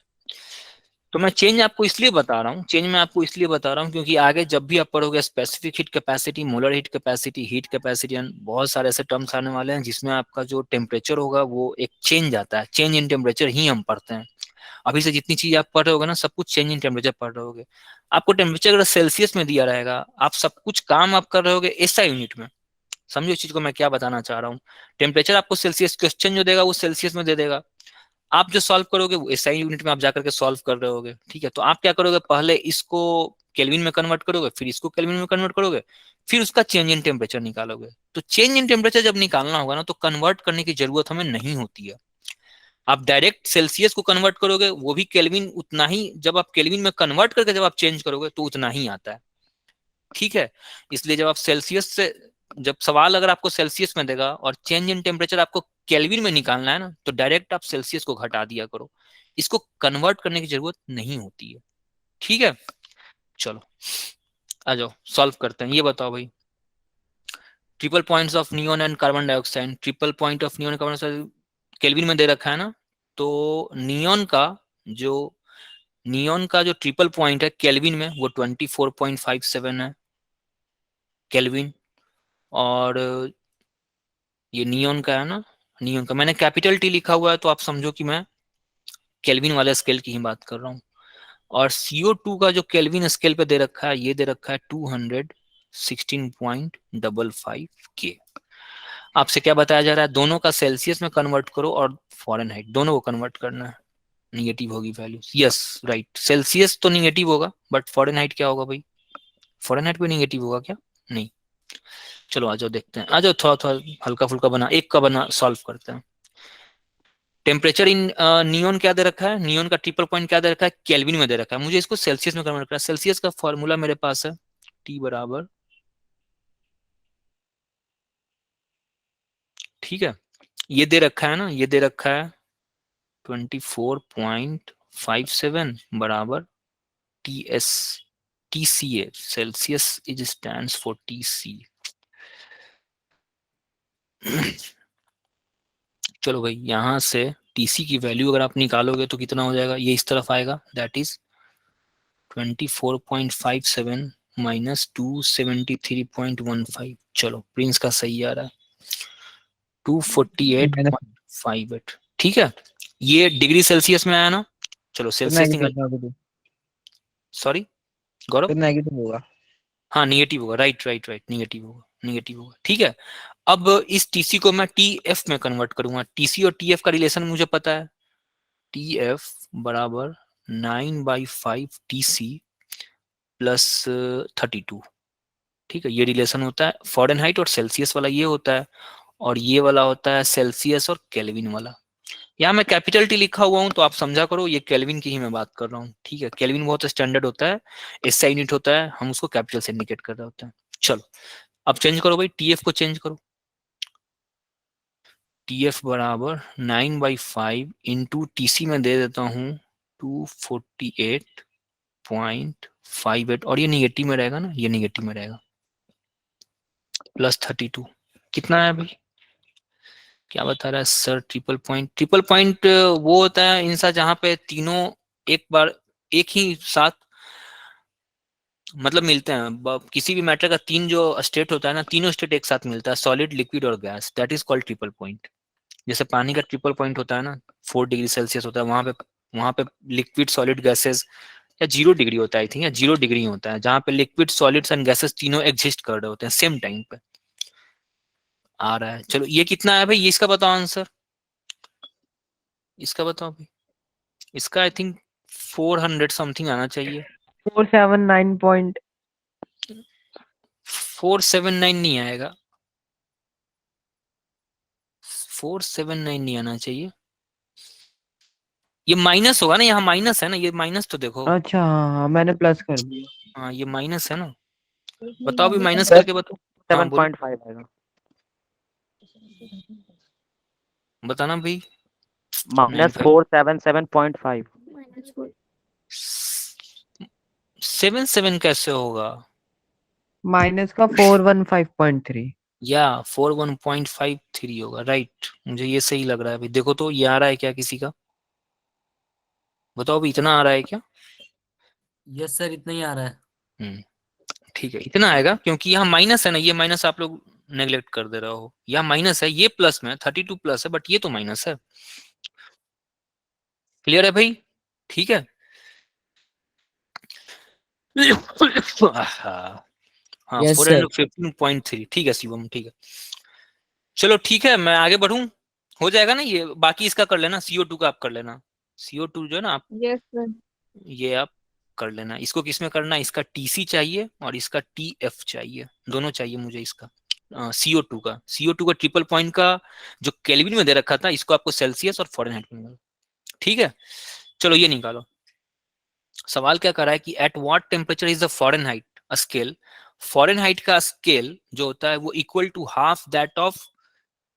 तो मैं चेंज आपको इसलिए बता रहा हूँ, चेंज मैं आपको इसलिए बता रहा हूँ क्योंकि आगे जब भी आप पढ़ोगे specific heat capacity, molar heat capacity बहुत सारे ऐसे टर्म्स आने वाले हैं जिसमें आपका जो टेम्परेचर होगा वो एक चेंज आता है। चेंज इन टेम्परेचर ही हम पढ़ते हैं। अभी से जितनी चीज आप पढ़ रहे होगे ना सब कुछ चेंज इन टेम्परेचर पढ़ रहे होगे। आपको टेम्परेचर अगर सेल्सियस में दिया रहेगा, आप सब कुछ काम आप कर रहे होगे एसआई यूनिट में। समझो इस चीज को मैं क्या बताना चाह रहा हूँ। टेम्परेचर आपको सेल्सियस, क्वेश्चन जो देगा वो सेल्सियस में दे देगा, आप जो सॉल्व करोगे वो एसआई यूनिट में आप जाकर के सॉल्व कर रहे होगे। ठीक है, तो आप क्या करोगे? पहले इसको केल्विन में कन्वर्ट करोगे, फिर इसको केल्विन में कन्वर्ट करोगे, फिर उसका चेंज इन टेम्परेचर निकालोगे। तो चेंज इन टेम्परेचर जब निकालना होगा ना तो कन्वर्ट करने की जरूरत हमें नहीं होती है। आप डायरेक्ट सेल्सियस को कन्वर्ट करोगे, वो भी केल्विन उतना ही, जब आप केल्विन में कन्वर्ट करके जब आप चेंज करोगे तो उतना ही आता है। ठीक है, इसलिए जब आप सेल्सियस से, जब सवाल अगर आपको सेल्सियस में देगा और चेंज इन टेम्परेचर आपको केल्विन में निकालना है ना, तो डायरेक्ट आप सेल्सियस को घटा दिया करो, इसको कन्वर्ट करने की जरूरत नहीं होती है। ठीक है, चलो आ जाओ सॉल्व करते हैं। ये बताओ भाई, triple points of neon and carbon dioxide, triple point of neon carbon dioxide kelvin में दे रखा है ना, तो नियोन का जो ट्रिपल पॉइंट है केल्विन में वो 24.57 है केल्विन, और ये नियोन का है ना, नियोन का मैंने कैपिटल टी लिखा हुआ है, तो आप समझो कि मैं केल्विन वाले स्केल की ही बात कर रहा हूँ। और CO2 का जो केल्विन स्केल पे दे रखा है, ये दे रखा है 216.55 के। आपसे क्या बताया जा रहा है, दोनों का सेल्सियस में कन्वर्ट करो और फॉरेनहाइट, दोनों को कन्वर्ट करना है, निगेटिव होगी वैल्यू। यस राइट, सेल्सियस तो निगेटिव होगा, बट फॉरेनहाइट क्या होगा भाई, फॉरेनहाइट भी निगेटिव होगा क्या, नहीं। चलो आ जाओ देखते हैं, आ जाओ थोड़ा थोड़ा हल्का फुल्का बना, एक का बना सॉल्व करते हैं। टेम्परेचर इन नियोन क्या दे रखा है, नियोन का ट्रिपल पॉइंट क्या दे रखा है, केल्विन में दे रखा है, मुझे इसको सेल्सियस में कन्वर्ट करना है। सेल्सियस का फॉर्मूला मेरे पास है T बराबर, ठीक है, ये दे रखा है ना, ये दे रखा है 24.57 बराबर TS TCA, Celsius is stands for TC। चलो भाई, यहां से TC की वैल्यू अगर आप निकालोगे तो कितना हो जाएगा, ये इस तरफ आएगा, दैट इज 24.57 माइनस 273.15। चलो प्रिंस का सही आ रहा है, 248.58, ठीक है। ये डिग्री सेल्सियस में आया ना, चलो सेल्सियस निकाल, सॉरी गौरव, तो नेगेटिव होगा। हाँ निगेटिव होगा, राइट राइट राइट, निगेटिव होगा, निगेटिव होगा, ठीक है। अब इस TC को मैं TF में कन्वर्ट करूंगा, TC और TF का रिलेशन मुझे पता है, TF बराबर 9/5 TC प्लस 32, ठीक है, ये रिलेशन होता है। फॉरेनहाइट और सेल्सियस वाला ये होता है, और ये वाला होता है सेल्सियस और केल्विन वाला। यहाँ मैं कैपिटल T लिखा हुआ हूँ, तो आप समझा करो ये केल्विन की ही मैं बात कर रहा हूँ, ठीक है। केल्विन बहुत स्टैंडर्ड होता है, SI यूनिट होता है, हम उसको कैपिटल से इंडिकेट कर रहे होते हैं। चलो अब चेंज करो भाई, TF को चेंज करो, TF बराबर 9/5 इंटू TC में दे देता हूँ 248.58, और ये निगेटिव में रहेगा ना, ये निगेटिव में रहेगा, प्लस 32, कितना है भाई, क्या बता रहा है sir, triple point, triple point वो होता है इनसा जहां पे तीनों एक बार एक ही साथ मतलब मिलते हैं, किसी भी मैटर का तीन जो स्टेट होता है ना, तीनों स्टेट एक साथ मिलता है, सॉलिड लिक्विड और gas, that is called triple point. जैसे पानी का ट्रिपल पॉइंट होता है ना, 4 डिग्री सेल्सियस होता है, वहां पे लिक्विड सॉलिड गैसेस, या 0 डिग्री होता है आई थिंक, या 0 डिग्री होता है, जहां पे लिक्विड सॉलिड्स एंड गैसेस तीनों एग्जिस्ट कर रहे होते हैं सेम टाइम पे। आ रहा है, चलो ये कितना है भाई, ये इसका बताओ आंसर, इसका बताओ भाई, इसका आई थिंक 400 समथिंग आना चाहिए। 479 479 नहीं आएगा, 479 नहीं आना चाहिए, ये माइनस होगा ना, यहाँ माइनस है ना, ये माइनस तो देखो, अच्छा हाँ मैंने प्लस कर दिया। हाँ ये माइनस है ना, बताओ भी माइनस प्लस करके बताओ, हाँ बोलो 7.5 आएगा। बताना भाई, माइनस 95 477.5।7 कैसे होगा, माइनस का 415.3। या 41.53 होगा, राइट, मुझे ये सही लग रहा है भाई, देखो तो ये आ रहा है क्या किसी का, बताओ भी इतना आ रहा है क्या, यस सर, इतना ही आ रहा है। ठीक है इतना आएगा, क्योंकि यहाँ माइनस है ना, ये माइनस आप लोग नेग्लेक्ट कर दे रहे हो, यहाँ माइनस है, ये प्लस में 32 प्लस है, बट ये तो माइनस है, क्लियर है भाई, ठीक है। हाँ यस सर। 415.3, ठीक है शिवम, ठीक है, चलो ठीक है, मैं आगे बढ़ूं, हो जाएगा ना ये, बाकी इसका कर लेना, CO2 का आप कर लेना, CO2 जो है ना आप, यस सर। ये आप कर लेना, इसको किस में करना है, इसका TC चाहिए और इसका TF चाहिए, दोनों चाहिए मुझे इसका, CO2 का ट्रिपल पॉइंट का जो केल्विन में दे रखा था, इसको आपको सेल्सियस और फॉरेनहाइट में निकालो, ठीक है। चलो ये निकालो, सवाल क्या कर रहा है कि at what temperature is the Fahrenheit scale, Fahrenheit का स्केल जो होता है वो equal to half that of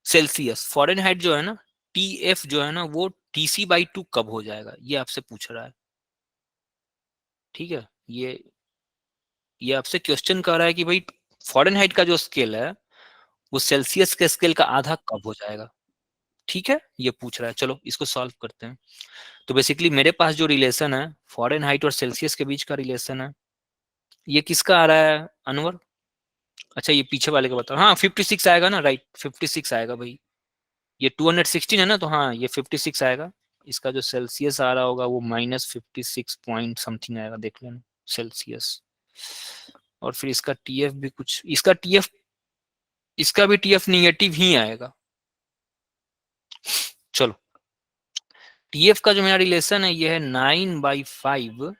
Celsius, Fahrenheit जो है ना, TF जो है ना, वो TC/2 कब हो जाएगा, ये आपसे पूछ रहा है, ठीक है। ये आपसे क्वेश्चन कर रहा है कि भाई फॉरेनहाइट का जो स्केल है वो सेल्सियस के स्केल का आधा कब हो जाएगा? ठीक है, ये पूछ रहा है। चलो इसको सॉल्व करते हैं। तो बेसिकली मेरे पास जो रिलेशन है फ़ारेनहाइट और सेल्सियस के बीच का रिलेशन है, ये किसका आ रहा है अनवर? अच्छा ये पीछे वाले का बताओ। हाँ 56 आएगा ना, राइट 56 आएगा भाई। ये 216 है ना, तो हाँ ये 56 आएगा। इसका जो सेल्सियस आ रहा होगा वो -56 पॉइंट समथिंग आएगा, देख लेना सेल्सियस। और फिर इसका टीएफ भी कुछ, इसका भी टीएफ निगेटिव ही आएगा। चलो टीएफ का जो मेरा रिलेशन है ये है 9/5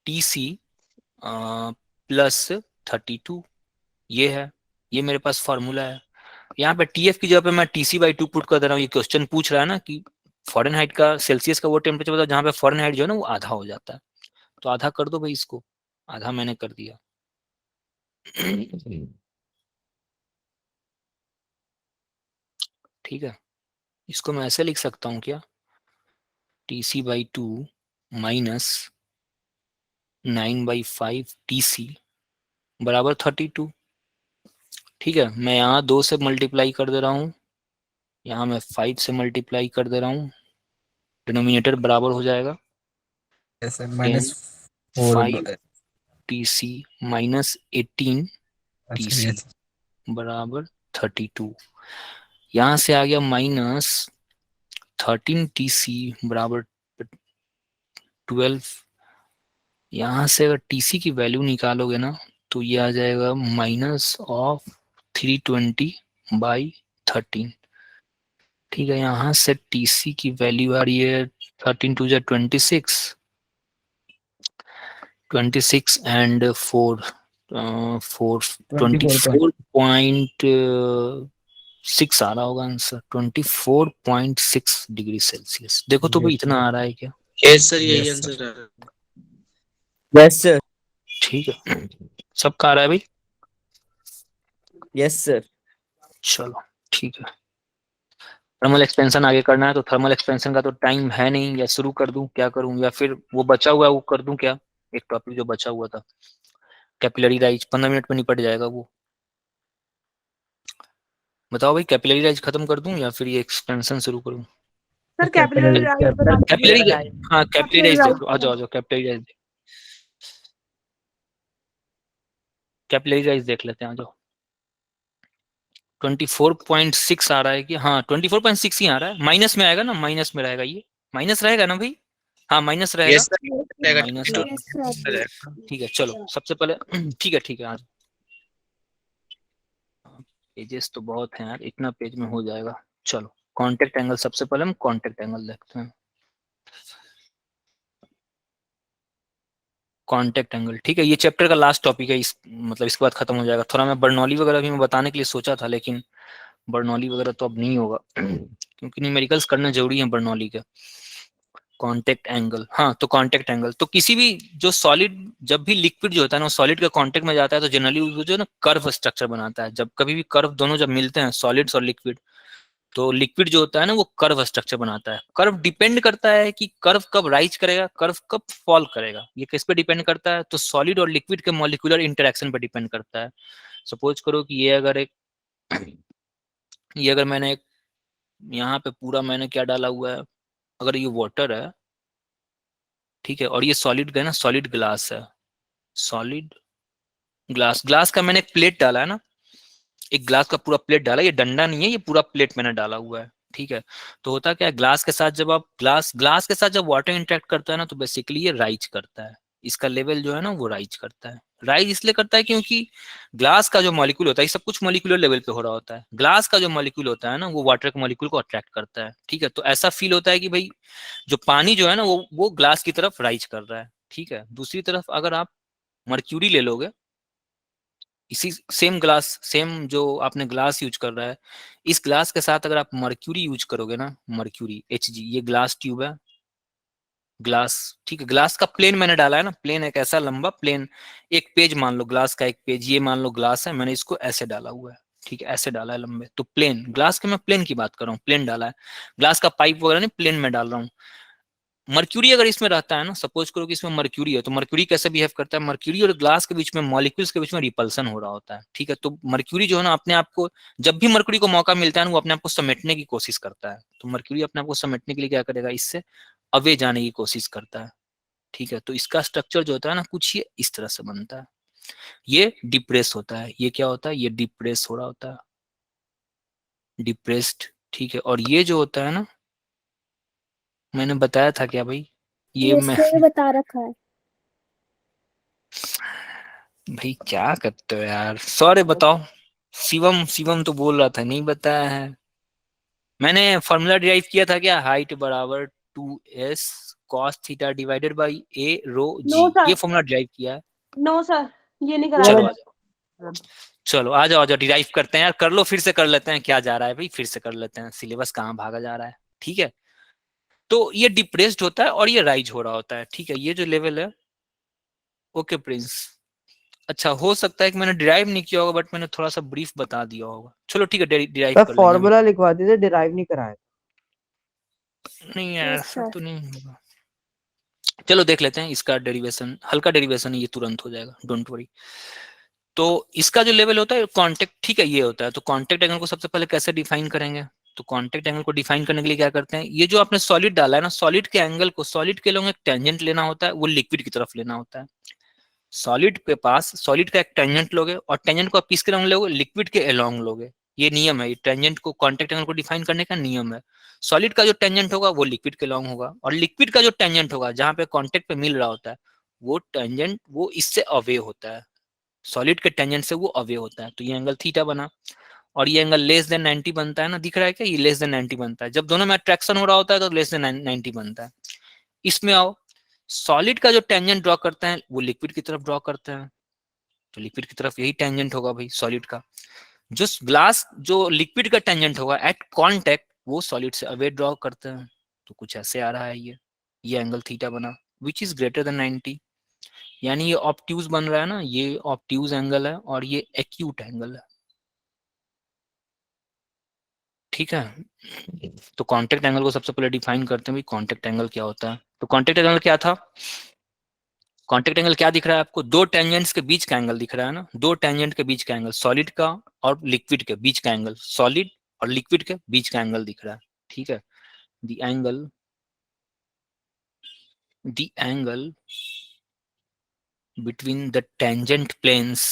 TC प्लस 32, ये है, ये मेरे पास फॉर्मूला है। यहाँ पे टीएफ की जगह पे मैं TC/2 पुट कर दे रहा हूँ। ये क्वेश्चन पूछ रहा है ना कि फ़ारेनहाइट का सेल्सियस का वो टेम्परेचर बताओ जहाँ पे फ़ारेनहाइट जो है ना वो आधा हो जाता है, तो आधा कर दो भाई इसको, आधा मैंने कर दिया। ठीक है, इसको मैं ऐसे लिख सकता हूँ क्या, TC/2 माइनस 9/5 TC बराबर 32। ठीक है, मैं यहाँ 2 से मल्टीप्लाई कर दे रहा हूँ, यहाँ मैं 5 से मल्टीप्लाई कर दे रहा हूँ, डिनोमिनेटर बराबर हो जाएगा ऐसे 10 5 -4 TC माइनस 18 अच्छा TC ये बराबर 32। यहाँ से आ गया -13 TC बराबर 12। यहाँ से अगर TC की वैल्यू निकालोगे ना तो ये आ जाएगा -320/13। ठीक है, यहाँ से TC की वैल्यू आ रही है 13 2 26, 26 एंड 4 24.6 आ रहा होगा आंसर, 24.6 डिग्री सेल्सियस। देखो तो भाई इतना आ रहा है क्या? यस सर, यही Yes, आंसर है। Yes sir. ठीक है, सबका आ रहा है भाई? Yes sir. चलो ठीक है, थर्मल एक्सपेंशन आगे करना है तो थर्मल एक्सपेंशन का तो टाइम है नहीं, या शुरू कर दूं, क्या करूं, या फिर वो बचा हुआ है वो कर दूं क्या? एक टॉपिक जो बचा हुआ था कैपिलरी राइज, 15 मिनट में निपट जाएगा वो। बताओ भाई, कैपिलरी राइज खत्म कर दूं या फिर ये एक्सपेंशन शुरू करूं? सर कैपिलरी राइज बता दीजिए। कैपिलरी, हाँ कैपिलरी राइज Capillary देख लो, आ जाओ कैपिलरी राइज, कैपिलरी राइज देख लेते हैं, आ जाओ। 24.6 आ रहा है कि, हाँ 24.6 ही आ रहा है, माइनस में आएगा ना, माइनस में रहेगा, ये माइनस रहेगा ना भाई? हाँ माइनस रहेगा, yes sir, minus Yes, sir. ठीक है। चलो सबसे पहले ठीक है आज पेजेस तो बहुत हैं यार, इतना पेज में हो जाएगा। चलो कांटेक्ट एंगल, सबसे पहले हम कांटेक्ट एंगल देखते हैं। कांटेक्ट एंगल, ठीक है, ये चैप्टर का लास्ट टॉपिक है, इस मतलब इसके बाद खत्म हो जाएगा। थोड़ा मैं बर्नौली वगैरह भी मैं बताने के लिए सोचा था, लेकिन बर्नौली वगैरह तो अब नहीं होगा क्योंकि न्यूमेरिकल्स करना जरूरी है बर्नौली के। कांटेक्ट एंगल, हाँ तो कांटेक्ट एंगल तो किसी भी जो सॉलिड, जब भी लिक्विड जो होता है ना सॉलिड के कांटेक्ट में जाता है तो जनरली वो जो है ना कर्व स्ट्रक्चर बनाता है। जब कभी भी कर्व दोनों जब मिलते हैं सॉलिड्स और लिक्विड, तो लिक्विड जो होता है ना वो कर्व स्ट्रक्चर बनाता है। कर्व डिपेंड करता है कि कर्व कब राइज करेगा, कर्व कब फॉल करेगा, ये किस पे डिपेंड करता है? तो सॉलिड और लिक्विड के मॉलिक्यूलर इंटरेक्शन पे डिपेंड करता है। सपोज करो कि ये अगर मैंने यहाँ पे पूरा मैंने क्या डाला हुआ है, अगर ये वाटर है, ठीक है, और ये सॉलिड का ना, सॉलिड ग्लास है, सॉलिड ग्लास का मैंने एक प्लेट डाला है ना, एक ग्लास का पूरा प्लेट डाला, ये डंडा नहीं है, ये पूरा प्लेट मैंने डाला हुआ है। ठीक है, तो होता क्या है, ग्लास के साथ जब आप ग्लास के साथ जब वाटर इंटरेक्ट करता है ना तो बेसिकली ये राइज करता है, इसका लेवल जो है ना वो राइज करता है। राइज इसलिए करता है क्योंकि ग्लास का जो मॉलिक्यूल होता है, ये सब कुछ मॉलिक्यूलर लेवल पे हो रहा होता है, ग्लास का जो मॉलिक्यूल होता है ना वो वाटर के मॉलिक्यूल को अट्रैक्ट करता है। ठीक है, तो ऐसा फील होता है कि भाई जो पानी जो है ना वो ग्लास की तरफ राइज कर रहा है। ठीक है, दूसरी तरफ अगर आप मर्क्यूरी ले लोगे, इसी सेम ग्लास, सेम जो आपने ग्लास यूज कर रहा है, इस ग्लास के साथ अगर आप मर्क्यूरी यूज करोगे ना, मर्क्यूरी Hg, ये ग्लास ट्यूब है, ग्लास, ठीक है, ग्लास का प्लेन मैंने डाला है ना, प्लेन एक ऐसा लंबा प्लेन, एक पेज मान लो ग्लास का, एक पेज ये मान लो ग्लास है, मैंने इसको ऐसे डाला हुआ है। ठीक है, ऐसे डाला है लंबे, तो प्लेन ग्लास के, मैं प्लेन की बात कर रहा हूँ, प्लेन डाला है, ग्लास का पाइप वगैरह नहीं, प्लेन में डाल रहा हूँ। मर्क्यूरी अगर इसमें रहता है ना, सपोज करो कि इसमें मर्क्यूरी है, तो मर्क्यूरी कैसे बिहेव करता है, मर्क्यूरी और ग्लास के बीच में, मॉलिक्यूल्स के बीच में रिपल्सन हो रहा होता है, ठीक है। तो मर्क्यूरी जो है ना अपने आप को, जब भी मर्क्यूरी को मौका मिलता है ना, वो अपने आप को समेटने की कोशिश करता है। तो मर्क्यूरी अपने आप को समेटने के लिए क्या करेगा, इससे अवे जाने की कोशिश करता है, ठीक है। तो इसका स्ट्रक्चर जो होता है ना, कुछ ये इस तरह से बनता है, ये डिप्रेस होता है, ये क्या होता है, ये डिप्रेस हो रहा होता है, डिप्रेस्ड, ठीक है। और ये जो होता है ना, मैंने बताया था क्या भाई, ये मैं बता रखा है। भाई क्या करते हो यार, सॉरी बताओ। शिवम शिवम तो बोल रहा था नहीं बताया है, मैंने फॉर्मूला डिराइव किया था क्या, हाइट बराबर 2s cos theta divided by a rho g, ये फॉर्मूला डिराइव किया है। नो सर, ये नहीं चलो आ जाओ, चलो आ जाओ, डिराइव करते हैं यार, कर लो, फिर से कर लेते हैं, क्या जा रहा है भाई, फिर से कर लेते हैं, सिलेबस कहाँ भागा जा रहा है, ठीक है। तो ये डिप्रेस्ड होता है और ये राइज हो रहा होता है, ठीक है, ये जो लेवल है। ओके प्रिंस, अच्छा हो सकता है कि मैंने डिराइव नहीं किया होगा, बट मैंने थोड़ा सा ब्रीफ बता दिया होगा, चलो ठीक है, डिराइव कर लेंगे। फॉर्मूला लिखवा दीजिए, डिराइव नहीं कराया। नहीं यार ऐसा तो नहीं होगा, चलो देख लेते हैं इसका डेरिवेशन, हल्का डेरिवेशन है, ये तुरंत हो जाएगा, डोंट वरी। तो इसका जो लेवल होता है कांटेक्ट, ठीक है, ये होता है। तो कांटेक्ट एंगल को सबसे पहले कैसे डिफाइन करेंगे, तो कांटेक्ट एंगल को डिफाइन करने के लिए क्या करते हैं, ये जो आपने सॉलिड डाला है ना, सॉलिड के एंगल को, सॉलिड के लोग एक टेंजेंट लेना होता है, वो लिक्विड की तरफ लेना होता है। सॉलिड के पास, सॉलिड का एक टेंजेंट लोगे, और टेंजेंट को आप किसके अलोंग लोगे, लिक्विड के अलोंग लोगे, ये नियम है, ये टेंजेंट को, कांटेक्ट एंगल को डिफाइन करने का नियम है। सॉलिड का जो टेंजेंट होगा वो लिक्विड के अलोंग होगा, और लिक्विड का जो टेंजेंट होगा जहां पे कांटेक्ट पे मिल रहा होता है, वो टेंजेंट वो इससे अवे होता है, सॉलिड के टेंजेंट से वो अवे होता है। तो ये एंगल थीटा बना, और ये एंगल लेस देन 90 बनता है ना, दिख रहा है क्या, ये लेस देन 90 बनता है, जब दोनों में अट्रैक्शन हो रहा होता है तो लेस देन 90 बनता है। इसमें आओ, सॉलिड का जो टेंजेंट ड्रॉ करते हैं वो लिक्विड की तरफ ड्रॉ करते हैं, तो लिक्विड की तरफ यही टेंजेंट होगा भाई सॉलिड का। जो ग्लास, जो लिक्विड का टेंजेंट होगा एट कांटेक्ट, वो सॉलिड से अवे ड्रॉ करते हैं, तो कुछ ऐसे आ रहा है, ये एंगल थीटा बना, विच इज ग्रेटर देन 90, यानी ये ऑब्ट्यूज बन रहा है ना, ये ऑब्ट्यूज एंगल है और ये एक्यूट एंगल है, ठीक है। तो कांटेक्ट एंगल को सबसे पहले डिफाइन करते हैं भाई, कांटेक्ट एंगल क्या होता है। तो कांटेक्ट एंगल क्या था, कांटेक्ट एंगल क्या दिख रहा है आपको, दो टेंजेंट्स के बीच का एंगल दिख रहा है ना, दो टेंजेंट के बीच का एंगल, सॉलिड का और लिक्विड के बीच का एंगल, सॉलिड और लिक्विड के बीच का एंगल दिख रहा है, ठीक है। The angle between the tangent planes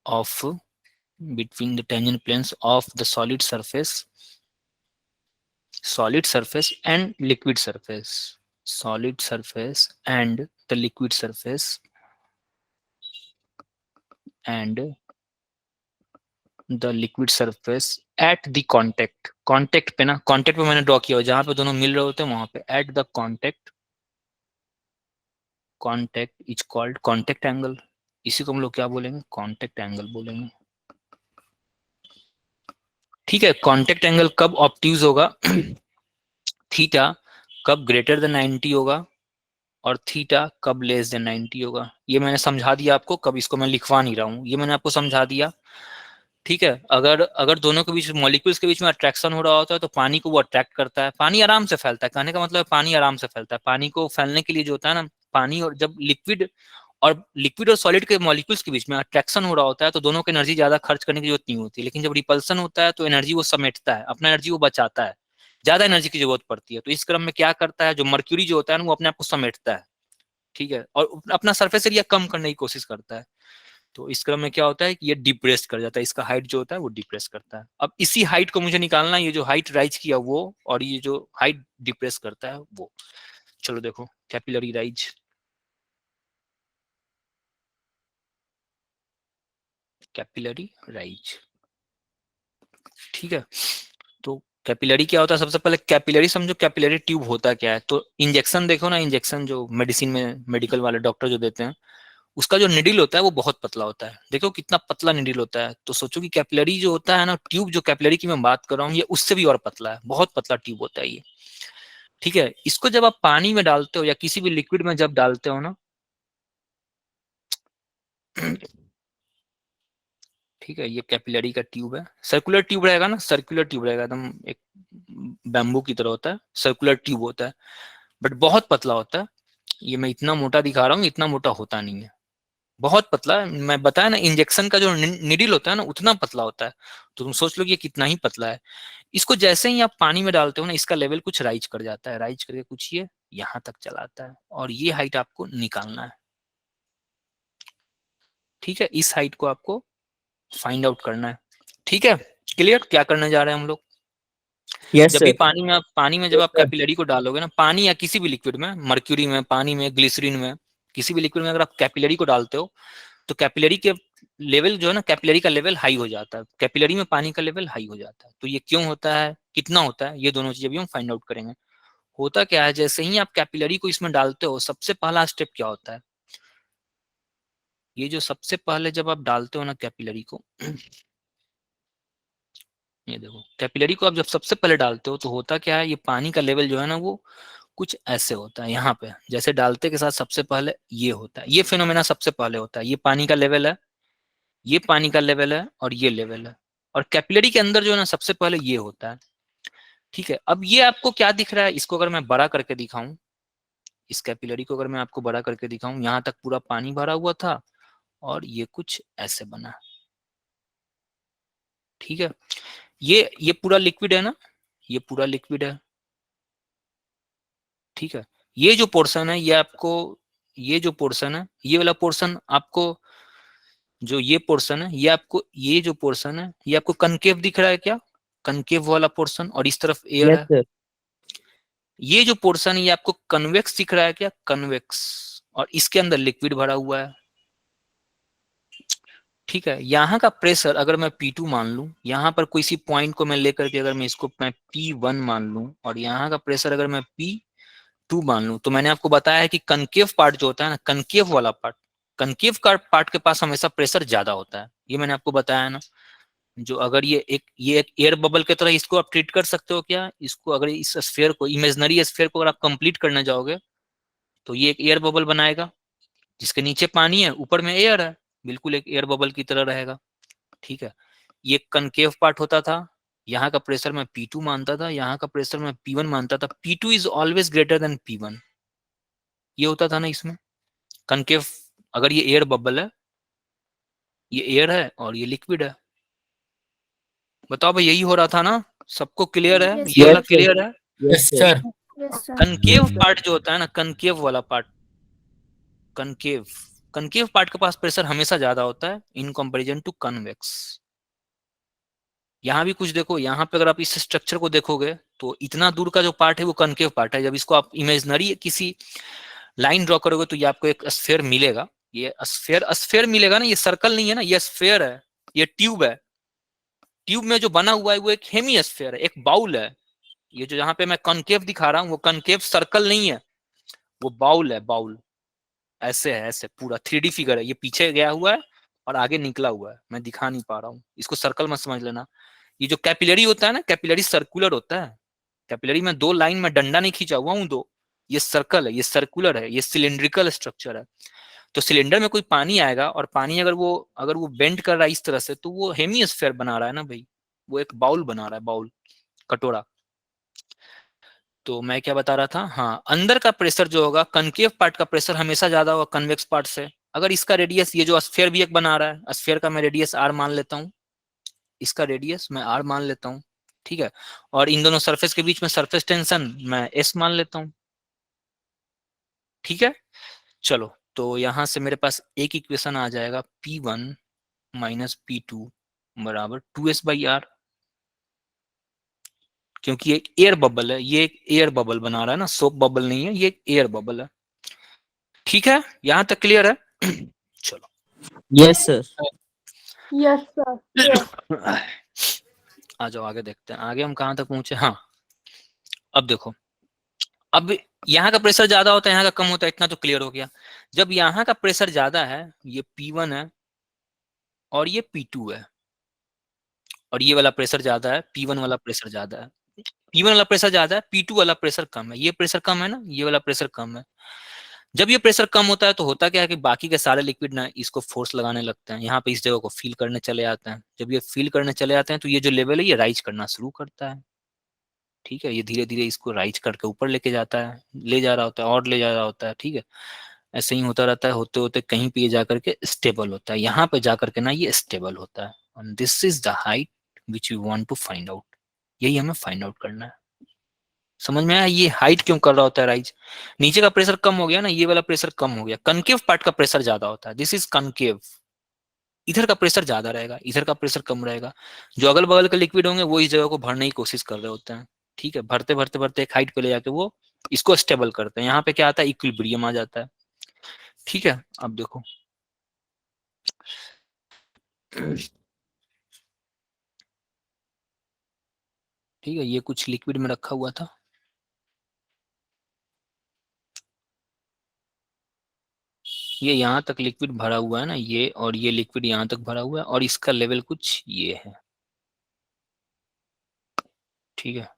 of between the tangent planes of the solid surface and liquid surface, solid surface and the liquid surface and the liquid surface at the contact पे ना, contact पे मैंने draw किया हो, जहां पे दोनों मिल रहे होते हैं वहां पे at the contact is called contact angle, इसी को हम लोग क्या बोलेंगे, कांटेक्ट एंगल बोलेंगे, ठीक है। कांटेक्ट एंगल कब ऑब्ट्यूज होगा, थीटा कब ग्रेटर देन 90 होगा, और थीटा कब लेस देन 90 होगा, ये मैंने समझा दिया आपको, कब इसको मैं लिखवा नहीं रहा हूँ, ये मैंने आपको समझा दिया, ठीक है। अगर दोनों के बीच, मॉलिक्यूल्स के बीच में अट्रैक्शन हो रहा होता है तो पानी को वो अट्रैक्ट करता है, पानी आराम से फैलता है, कहने का मतलब पानी आराम से फैलता है, पानी को फैलने के लिए जो होता है ना, पानी और जब लिक्विड और सॉलिड के मॉलिक्यूल्स के बीच में अट्रैक्शन हो रहा होता है तो दोनों को एनर्जी ज्यादा खर्च करने की जरूरत नहीं होती, लेकिन जब रिपल्सन होता है तो एनर्जी वो समेटता है, अपना एनर्जी वो बचाता है, ज्यादा एनर्जी की जरूरत पड़ती है। तो इस क्रम में क्या करता है, जो मर्क्यूरी जो होता है ना, वो अपने आप को समेटता है, ठीक है, और अपना सरफेस एरिया कम करने की कोशिश करता है। तो इस क्रम में क्या होता है कि ये डिप्रेस कर जाता है, इसका हाइट जो होता है वो डिप्रेस करता है। अब इसी हाइट को मुझे निकालना है, ये जो हाइट राइज किया वो, और ये जो हाइट डिप्रेस करता है वो। चलो देखो, कैपिलरी राइज, ठीक है। तो कैपिलरी क्या होता है, सबसे पहले कैपिलरी समझो, कैपिलरी ट्यूब होता क्या है। तो इंजेक्शन देखो ना, इंजेक्शन जो मेडिसिन में मेडिकल वाले डॉक्टर जो देते हैं, उसका जो निडिल होता है वो बहुत पतला होता है, देखो कितना पतला निडिल होता है। तो सोचो कि कैपिलरी जो होता है ना, ट्यूब जो कैपिलरी की मैं बात कर रहा हूँ, ये उससे भी और पतला है, बहुत पतला ट्यूब होता है ये, ठीक है। इसको जब आप पानी में डालते हो या किसी भी लिक्विड में जब डालते हो ना, ठीक है, ये कैपिलरी का ट्यूब है, सर्कुलर ट्यूब रहेगा ना, सर्कुलर ट्यूब रहेगा, एकदम एक बैम्बू की तरह होता है, सर्कुलर ट्यूब होता है, बट बहुत पतला होता है। ये मैं इतना मोटा दिखा रहा हूँ, इतना मोटा होता नहीं है, बहुत पतला। मैं बताया ना, इंजेक्शन का जो निडिल होता है ना, उतना पतला होता है। तो तुम सोच लो कि ये कितना ही पतला है। इसको जैसे ही आप पानी में डालते हो ना, इसका लेवल कुछ राइज कर जाता है, राइज करके कुछ ये यहाँ तक चलाता है, और ये हाइट आपको निकालना है। ठीक है, इस हाइट को आपको फाइंड आउट करना है। ठीक है, क्लियर? क्या करने जा रहे हैं हम लोग? Yes, जब भी sir. पानी में जब आप कैपिलरी को डालोगे ना, पानी या किसी भी लिक्विड में, मर्क्यूरी में, पानी में, ग्लिसरीन में, किसी भी लिक्विड में अगर आप कैपिलरी को डालते हो, तो कैपिलरी के लेवल जो है ना, कैपिलरी का लेवल हाई हो जाता है, कैपिलरी में पानी का लेवल हाई हो जाता है। तो ये क्यों होता है, कितना होता है, ये दोनों चीजें भी हम फाइंड आउट करेंगे। होता क्या है, जैसे ही आप कैपिलरी को इसमें डालते हो, सबसे पहला स्टेप क्या होता है, ये जो सबसे पहले जब आप डालते हो ना कैपिलरी को, ये देखो, कैपिलरी को आप जब सबसे पहले डालते हो तो होता क्या है, ये पानी का लेवल जो है ना, वो कुछ ऐसे होता है। यहाँ पे जैसे डालते के साथ सबसे पहले ये होता है, ये फिनोमेना सबसे पहले होता है, ये पानी का लेवल है, ये पानी का लेवल है, और ये लेवल है, और कैपिलरी के अंदर जो है ना, सबसे पहले ये होता है। ठीक है, अब ये आपको क्या दिख रहा है, इसको अगर मैं बड़ा करके दिखाऊं, इस कैपिलरी को अगर मैं आपको बड़ा करके दिखाऊं, यहाँ तक पूरा पानी भरा हुआ था, और ये कुछ ऐसे बना। ठीक है, ये पूरा लिक्विड है ना, ये पूरा लिक्विड है। ठीक है, ये जो पोर्शन है, ये आपको, ये जो पोर्शन है, ये वाला पोर्शन आपको, जो ये पोर्शन है, ये आपको, ये जो पोर्शन है, ये आपको कनकेव दिख रहा है क्या, कनकेव वाला पोर्शन, और इस तरफ एयर Yes, है। sir. ये जो पोर्शन है, ये आपको कन्वेक्स दिख रहा है क्या, कन्वेक्स, और इसके अंदर लिक्विड भरा हुआ है। ठीक है, यहाँ का प्रेशर अगर मैं P2 मान लूं, यहाँ पर कोई सी पॉइंट को मैं लेकर के अगर मैं इसको मैं P1 मान लूं, और यहाँ का प्रेशर अगर मैं P2 मान लूं, तो मैंने आपको बताया है कि कनकेव पार्ट जो होता है ना, कनकेव वाला पार्ट, कनकेव का पार्ट के पास हमेशा प्रेशर ज्यादा होता है, ये मैंने आपको बताया ना। जो अगर ये एक एयर बबल की तरह इसको आप ट्रीट कर सकते हो क्या, इसको अगर इस स्फीयर को, इमेजिनरी स्फीयर को अगर आप कंप्लीट करने जाओगे, तो ये एक एयर बबल बनाएगा, जिसके नीचे पानी है, ऊपर में एयर है, बिल्कुल एक एयर बबल की तरह रहेगा। ठीक है, ये कनकेव पार्ट होता था, यहाँ का प्रेशर मैं P2 मानता था, यहाँ का प्रेशर मैं P1 मानता था। P2 is always greater than P1, ये होता था ना इसमें कनकेव। अगर ये एयर बबल है, ये एयर है, और ये लिक्विड है, बताओ भाई, यही हो रहा था ना, सबको क्लियर है, Yes, ये वाला Yes, sir. क्लियर है? Yes, sir. Sir yes, sir. Concave part जो होता है ना, कनकेव वाला पार्ट, कनकेव, कनकेव पार्ट के पास प्रेशर हमेशा ज्यादा होता है इन कंपैरिजन टू कन्वेक्स। यहाँ भी कुछ देखो, यहाँ पे अगर आप इस स्ट्रक्चर को देखोगे, तो इतना दूर का जो पार्ट है वो कनकेव पार्ट है। जब इसको आप इमेजिनरी किसी लाइन ड्रॉ करोगे, तो ये आपको एक स्फीयर मिलेगा, ये स्फीयर मिलेगा ना, ये सर्कल नहीं है ना, ये स्फीयर है, ये ट्यूब है। ट्यूब में जो बना हुआ है वो एक हेमी स्फीयर है, एक बाउल है। ये जो यहाँ पे मैं कनकेव दिखा रहा हूँ, वो कनकेव सर्कल नहीं है, वो बाउल है, बाउल ऐसे है, ऐसे पूरा 3D फिगर है, ये पीछे गया हुआ है और आगे निकला हुआ है, मैं दिखा नहीं पा रहा हूँ, इसको सर्कल मत समझ लेना। ये जो कैपिलरी होता है ना, कैपिलरी सर्कुलर होता है, कैपिलरी में दो लाइन में डंडा नहीं खींचा हुआ हूँ दो, ये सर्कल है, ये सर्कुलर है, ये सिलिंड्रिकल स्ट्रक्चर है। तो सिलेंडर में कोई पानी आएगा, और पानी अगर वो बेंड कर रहा है इस तरह से, तो वो हेमीस्फीयर बना रहा है ना भाई, वो एक बाउल बना रहा है, बाउल, कटोरा। तो मैं क्या बता रहा था, हाँ, अंदर का प्रेशर जो होगा, कनकेव पार्ट का प्रेशर हमेशा ज्यादा होगा कन्वेक्स पार्ट से। अगर इसका रेडियस, ये जो स्फीयर भी एक बना रहा है, स्फीयर का मैं रेडियस r मान लेता हूँ, इसका रेडियस मैं r मान लेता हूँ, ठीक है, और इन दोनों सरफेस के बीच में सरफेस टेंशन मैं s मान लेता हूँ। ठीक है, चलो, तो यहां से मेरे पास एक इक्वेशन आ जाएगा, P1 माइनस P2 बराबर 2s/r, क्योंकि एक एयर बबल है, ये एक एयर बबल बना रहा है ना, सोप बबल नहीं है, ये एक एयर बबल है। ठीक है, यहां तक क्लियर है? चलो, Yes, sir. Yes, sir. आ जाओ, आगे देखते हैं, आगे हम कहां तक पहुंचे। हाँ, अब देखो, अब यहाँ का प्रेशर ज्यादा होता है, यहाँ का कम होता है, इतना तो क्लियर हो गया। जब यहाँ का प्रेशर ज्यादा है, ये P1 है और ये P2 है, और ये वाला प्रेशर ज्यादा है, P1 वाला प्रेशर ज्यादा है, P1 वाला प्रेशर ज्यादा है, P2 वाला प्रेशर कम है, ये प्रेशर कम है ना, ये वाला प्रेशर कम है। जब ये प्रेशर कम होता है तो होता क्या है कि बाकी के सारे लिक्विड ना इसको फोर्स लगाने लगते हैं, यहाँ पे इस जगह को फील करने चले आते हैं। जब ये फील करने चले आते हैं तो ये जो लेवल है ये राइज करना शुरू करता है, ठीक है। ये धीरे धीरे इसको राइज करके ऊपर लेके जाता है, ले जा रहा होता है और ले जा रहा होता है, ठीक है। ऐसे ही होता रहता है, होते होते कहीं पे ये जाकर के स्टेबल होता है, यहाँ पे जाकर के ना ये स्टेबल होता है। And this is the height which you want to find out, यही हमें फाइंड आउट करना है। समझ में आया ये हाइट क्यों कर रहा होता है राइज? नीचे का प्रेशर कम हो गया ना, ये वाला प्रेशर कम हो गया, कनकेव पार्ट का प्रेशर ज्यादा होता है, दिस इज कनकेव। इधर का प्रेशर ज्यादा रहेगा, इधर का प्रेशर कम रहेगा। जो अगल बगल के लिक्विड होंगे वो इस जगह को भरने की कोशिश कर रहे होते हैं, ठीक है। भरते भरते भरते एक हाइट पे ले जाके वो इसको स्टेबल करते हैं, यहाँ पे क्या आता है, इक्विलिब्रियम आ जाता है, ठीक है। अब देखो ठीक है, ये कुछ लिक्विड में रखा हुआ था, ये यहाँ तक लिक्विड भरा हुआ है ना, ये और ये लिक्विड यहाँ तक भरा हुआ है और इसका लेवल कुछ ये है, ठीक है।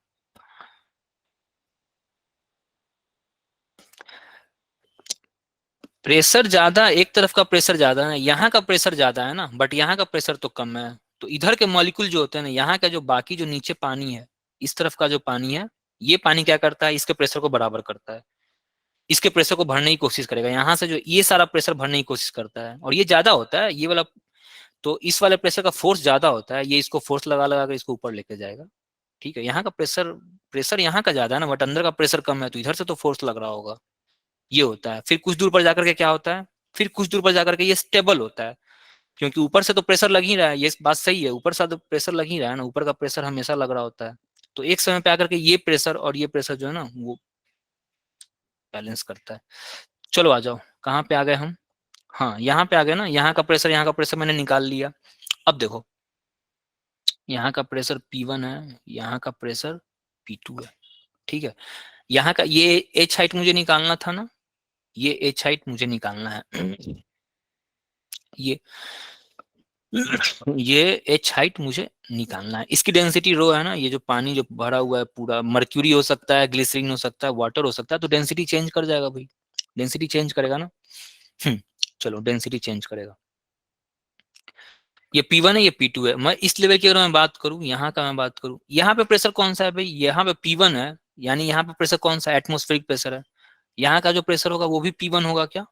प्रेशर ज्यादा, एक तरफ का प्रेशर ज्यादा है, यहाँ का प्रेशर ज्यादा है ना, बट यहाँ का प्रेशर तो कम है। तो इधर के मॉलिक्यूल जो होते हैं ना, यहाँ का जो बाकी जो नीचे पानी है, इस तरफ का जो पानी है, ये पानी क्या करता है, इसके प्रेशर को बराबर करता है, इसके प्रेशर को भरने की कोशिश करेगा। यहाँ से जो ये सारा प्रेशर भरने की कोशिश करता है और ये ज्यादा होता है ये वाला, तो इस वाले प्रेशर का फोर्स ज्यादा होता है, ये इसको फोर्स लगा लगा कर इसको ऊपर लेके जाएगा, ठीक है। यहाँ का प्रेशर प्रेशर यहाँ का ज्यादा है ना, बट अंदर का प्रेशर कम है, तो इधर से तो फोर्स लग रहा होगा, ये होता है। फिर कुछ दूर पर जाकर के क्या होता है, फिर कुछ दूर पर जाकर के ये स्टेबल होता है, क्योंकि ऊपर से तो प्रेशर लग ही रहा है, ये बात सही है, ऊपर से तो प्रेशर लग ही रहा है ना, ऊपर का प्रेशर हमेशा लग रहा होता है। तो एक समय पे आकर के ये प्रेशर और ये प्रेशर जो है ना वो बैलेंस करता है। चलो आ जाओ, कहाँ पे आ गए हम, हाँ यहाँ पे आ गए ना, यहाँ का प्रेशर मैंने निकाल लिया। अब देखो यहाँ का प्रेशर P1 है, यहाँ का प्रेशर P2 है, ठीक है। यहाँ का ये H हाइट मुझे निकालना था ना, ये H हाइट मुझे निकालना है ये H हाइट मुझे निकालना है। इसकी डेंसिटी रो है ना, ये जो पानी जो भरा हुआ है पूरा, मर्क्यूरी हो सकता है, ग्लिसरीन हो सकता है, वाटर हो सकता है, तो डेंसिटी चेंज कर जाएगा भाई, डेंसिटी चेंज करेगा ना। चलो डेंसिटी चेंज करेगा। ये P1 है, ये P2 है। मैं इस लेवल की अगर मैं बात करूं, यहाँ का मैं बात करूं, यहाँ पे प्रेशर कौन सा है भाई, यहाँ पे P1 है, यानी यहाँ पे प्रेशर कौन सा, एटमॉस्फेरिक प्रेशर है। यहाँ का जो प्रेशर होगा वो भी P1 होगा क्या,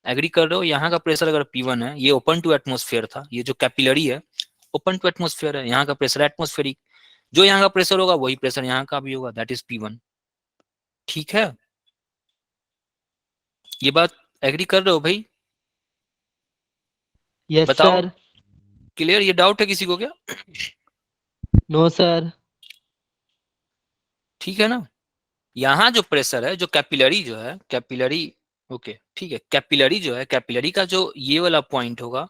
एग्री कर रहे हो? यहाँ का प्रेशर अगर P1 है, ये ओपन टू एटमॉस्फेयर था, ये जो कैपिलरी है ओपन टू एटमॉस्फेयर है, यहाँ का प्रेशर एटमॉस्फेरिक, जो यहाँ का प्रेशर होगा वही प्रेशर यहाँ का भी होगा, दैट इज P1, ठीक है। ये बात एग्री कर रहे हो भाई? Yes, बताओ, sir. क्लियर? ये डाउट है किसी को क्या? No, sir. ठीक है ना। यहाँ जो प्रेशर है, जो कैपिलरी जो है, कैपिलरी, ओके ठीक है, कैपिलरी जो है, कैपिलरी का जो ये वाला पॉइंट होगा,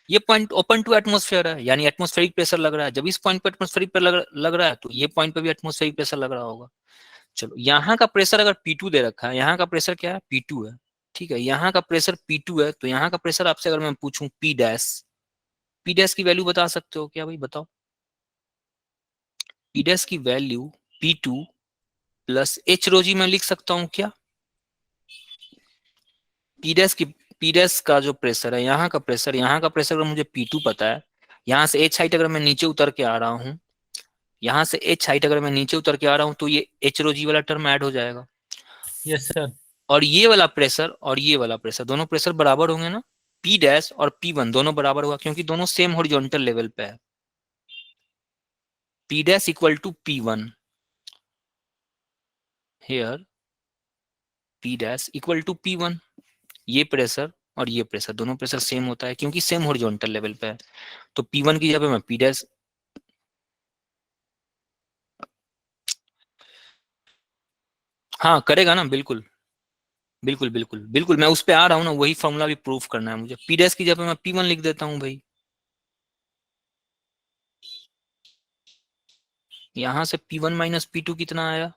ये पॉइंट ओपन टू एटमॉस्फेयर है, यानी एटमॉस्फेरिक प्रेशर लग रहा है। जब इस पॉइंट पे एटमॉस्फेरिक पे लग रहा है तो ये पॉइंट पे भी एटमॉस्फेरिक प्रेशर लग रहा होगा। चलो यहाँ का प्रेशर अगर P2 दे रखा है, यहाँ का प्रेशर क्या है, P2 है, ठीक है। यहाँ का प्रेशर P2 है, तो यहाँ का प्रेशर आपसे अगर मैं पूछूं P डैश की वैल्यू बता सकते हो क्या भाई, बताओ? P डैश की वैल्यू P2 प्लस H रो जी मैं लिख सकता हूँ क्या? P डैश का जो प्रेशर है, यहाँ का प्रेशर, अगर मुझे P2 पता है, यहाँ से H हाइट अगर मैं नीचे उतर के आ रहा हूँ, यहाँ से H हाइट अगर मैं नीचे उतर के आ रहा हूँ, तो ये H रो जी वाला टर्म ऐड हो जाएगा। Yes sir. और ये वाला प्रेशर और ये वाला प्रेशर, दोनों प्रेशर बराबर होंगे ना, P डैश और P1 दोनों बराबर होगा, क्योंकि दोनों सेम हॉरिजॉन्टल लेवल पे है। P dash equal to P1 here, P dash equal to P1, ये प्रेशर और ये प्रेशर, दोनों प्रेशर सेम होता है क्योंकि सेम हॉरिजॉन्टल लेवल पे है। तो P1 की जगह पे मैं P डैश, हाँ करेगा ना, बिल्कुल बिल्कुल बिल्कुल बिल्कुल, मैं उस पे आ रहा हूँ ना, वही फॉर्मूला भी प्रूफ करना है मुझे। P डैश की जगह पे मैं P1 लिख देता हूँ भाई, यहां से P1 माइनस P2 कितना आया,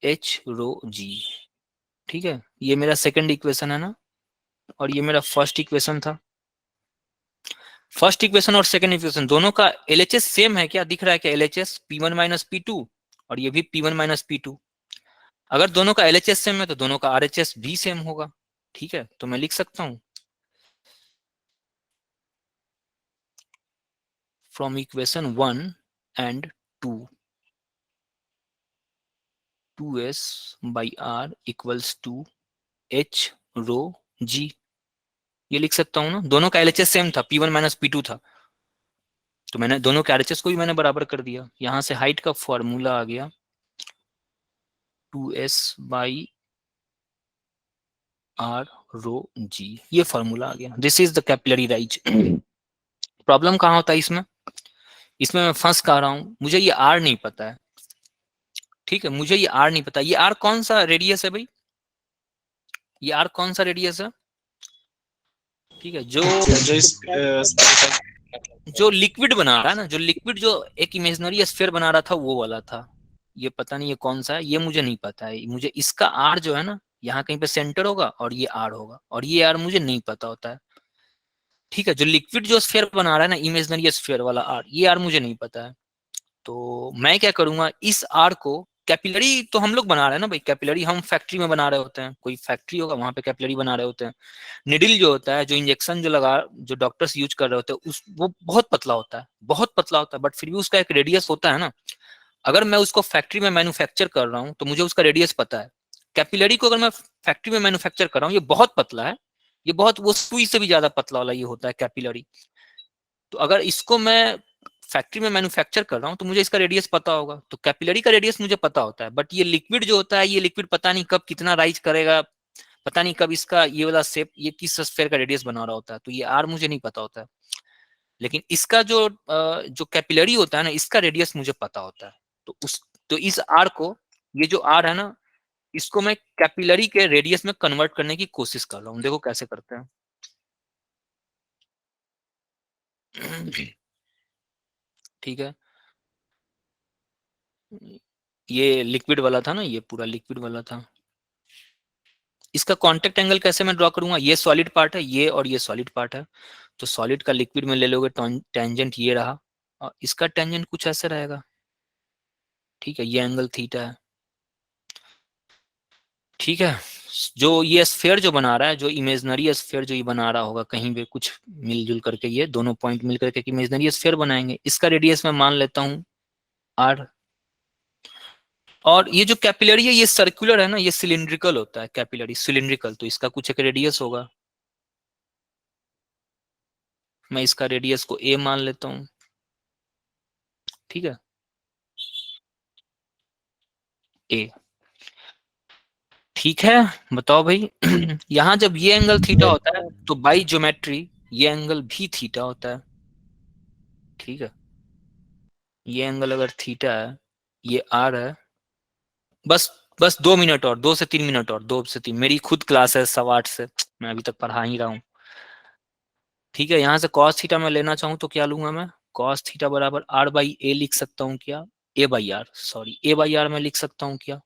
H रो जी, ठीक है। ये मेरा सेकंड इक्वेशन है ना, और ये मेरा फर्स्ट इक्वेशन था। फर्स्ट इक्वेशन और सेकंड इक्वेशन दोनों का LHS सेम है क्या, दिख रहा है क्या LHS, P1 माइनस P2, और ये भी P1 माइनस P2। अगर दोनों का LHS सेम है तो दोनों का RHS भी सेम होगा, ठीक है। तो मैं लिख सकता हूं from equation 1 and 2 2s by r equals to h rho g, ये लिख सकता हूं ना। दोनों का LHS सेम था, P1 माइनस P2 था, तो मैंने दोनों के RHS को भी मैंने बराबर कर दिया। यहां से हाइट का फॉर्मूला आ गया 2s by r rho g, ये फॉर्मूला आ गया। This is the capillary rise. Problem कहाँ होता है इसमें? इसमें मैं फंस कह रहा हूं, मुझे ये r नहीं पता है, ठीक है, मुझे ये r नहीं पता। ये r कौन सा रेडियस है भाई? ये r कौन सा रेडियस है? ठीक है, जो लिक्विड बना रहा है ना, जो लिक्विड जो एक इमेजिनरी स्फीयर बना रहा था वो वाला था। ये पता नहीं ये कौन सा है, ये मुझे नहीं पता है। मुझे इसका आर जो है ना, यहाँ कहीं पे सेंटर होगा और ये आर होगा, और ये आर मुझे नहीं पता होता है, ठीक है। जो लिक्विड जो स्फीयर बना रहा है ना, इमेजिनरी स्फीयर वाला आर, ये आर मुझे नहीं पता है। तो मैं क्या करूंगा, इस आर को, कैपिलरी तो हम लोग बना रहे हैं ना भाई, कैपिलरी हम फैक्ट्री में बना रहे होते हैं, कोई फैक्ट्री होगा वहां पे कैपिलरी बना रहे होते हैं। निडिल जो होता है, जो इंजेक्शन जो डॉक्टर्स यूज कर रहे होते हैं, वो बहुत पतला होता है, बहुत पतला होता है, बट फिर भी उसका एक रेडियस होता है ना। अगर मैं उसको फैक्ट्री में मैन्युफैक्चर कर रहा हूँ तो मुझे उसका रेडियस पता है। कैपिलरी को अगर मैं फैक्ट्री में मैन्युफैक्चर कर रहा हूँ, ये बहुत पतला है, ये बहुत, वो सुई से भी ज्यादा पतला वाला ये होता है कैपिलरी। तो अगर इसको मैं फैक्ट्री में मैन्युफैक्चर कर रहा हूँ तो मुझे इसका रेडियस पता होगा, तो कैपिलरी का रेडियस मुझे पता होता है। बट ये लिक्विड जो होता है, ये लिक्विड पता नहीं कब कितना राइज करेगा, पता नहीं कब इसका ये वाला शेप, ये किस स्फीयर का रेडियस बना रहा होता है, तो ये आर मुझे नहीं पता होता है। लेकिन इसका जो कैपिलरी होता है ना, इसका रेडियस मुझे पता होता है। तो इस आर को, ये जो आर है ना, इसको मैं कैपिलरी के रेडियस में कन्वर्ट करने की कोशिश कर रहा हूँ। देखो कैसे करते हैं। ठीक है, ये लिक्विड वाला था ना, ये पूरा लिक्विड वाला था। इसका कांटेक्ट एंगल कैसे मैं ड्रॉ करूंगा? ये सॉलिड पार्ट है, ये और ये सॉलिड पार्ट है, तो सॉलिड का लिक्विड में ले लोगे, टेंजेंट ये रहा, और इसका टेंजेंट कुछ ऐसे रहेगा, ठीक है। ये एंगल थीटा है, ठीक है। जो ये स्फीयर जो बना रहा है, जो इमेजिनरी स्फीयर जो ये बना रहा होगा कहीं पे कुछ मिलजुल करके, ये दोनों पॉइंट मिल करके इमेजिनरी स्फीयर बनाएंगे। इसका रेडियस मैं मान लेता हूं आर। और ये जो कैपिलरी है, ये सर्कुलर है ना, ये सिलिंड्रिकल होता है कैपिलरी, सिलिंड्रिकल, तो इसका कुछ एक रेडियस होगा। मैं इसका रेडियस को ए मान लेता हूं, ठीक है, ए, ठीक है। बताओ भाई, यहां जब ये एंगल थीटा होता है तो बाई ज्योमेट्री ये एंगल भी थीटा होता है, ठीक है। ये एंगल अगर थीटा है, ये आर है। बस बस 2 मिनट और, 2 से 3 मिनट और, 2 से 3, मेरी खुद क्लास है 8:15 से, मैं अभी तक पढ़ा ही रहा हूँ, ठीक है। यहाँ से कॉस थीटा मैं लेना चाहूँ तो क्या लूंगा मैं? कॉस थीटा बराबर आर बाई ए लिख सकता हूँ क्या? A by R, sorry, A by R में लिख सकता हूँ क्या?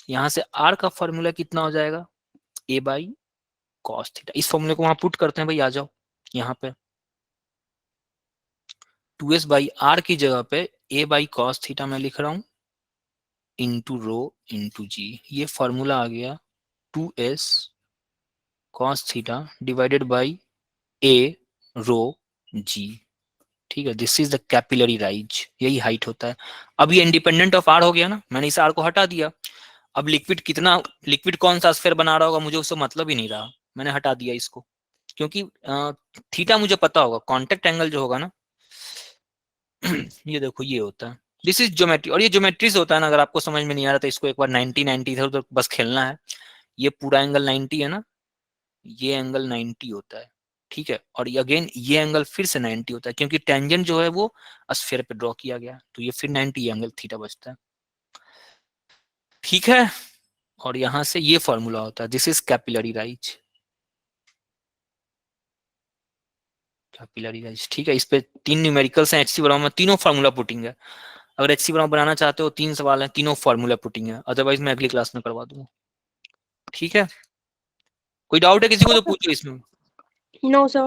यहाँ से आर का फॉर्मूला कितना हो जाएगा? ए बाई कॉस थीटा। इस फॉर्मूले को वहां पुट करते हैं भाई, आ जाओ यहाँ पे। 2s बाई आर की जगह पे ए बाई कॉस थीटा मैं लिख रहा हूँ इंटू रो इंटू जी। ये फॉर्मूला आ गया 2s cos theta divided by A rho g, ठीक है। This is the capillary rise, यही हाइट होता है। अब ये इंडिपेंडेंट ऑफ आर हो गया ना, मैंने इस आर को हटा दिया। अब लिक्विड कौन सा स्फीयर बना रहा होगा मुझे उससे मतलब ही नहीं रहा, मैंने हटा दिया इसको, क्योंकि थीटा मुझे पता होगा। कांटेक्ट एंगल जो होगा ना, ये देखो ये होता है, दिस इज ज्योमेट्री। और ये ज्योमेट्री से होता है ना, अगर आपको समझ में नहीं आ रहा तो इसको एक बार 90 इधर उधर बस खेलना है। ये पूरा एंगल 90 है ना, ये एंगल 90 होता है, ठीक है। और अगेन ये एंगल फिर से 90 होता है, क्योंकि टेंजेंट जो है वो स्फीयर पे ड्रॉ किया गया, तो ये फिर 90 एंगल थीटा बचता है, ठीक है। और यहां से ये फॉर्मूला होता है, this is capillary rise, capillary rise, ठीक है। इस पे 3 न्यूमेरिकल्स हैं, HC बराबर में तीनों फॉर्मूला पुटिंग है। अगर HC बराबर बनाना चाहते हो 3 सवाल है, तीनों फॉर्मूला पुटिंग है, अदरवाइज मैं अगली क्लास में करवा दूंगा, ठीक है। कोई डाउट है किसी को तो पूछो इसमें। No, sir.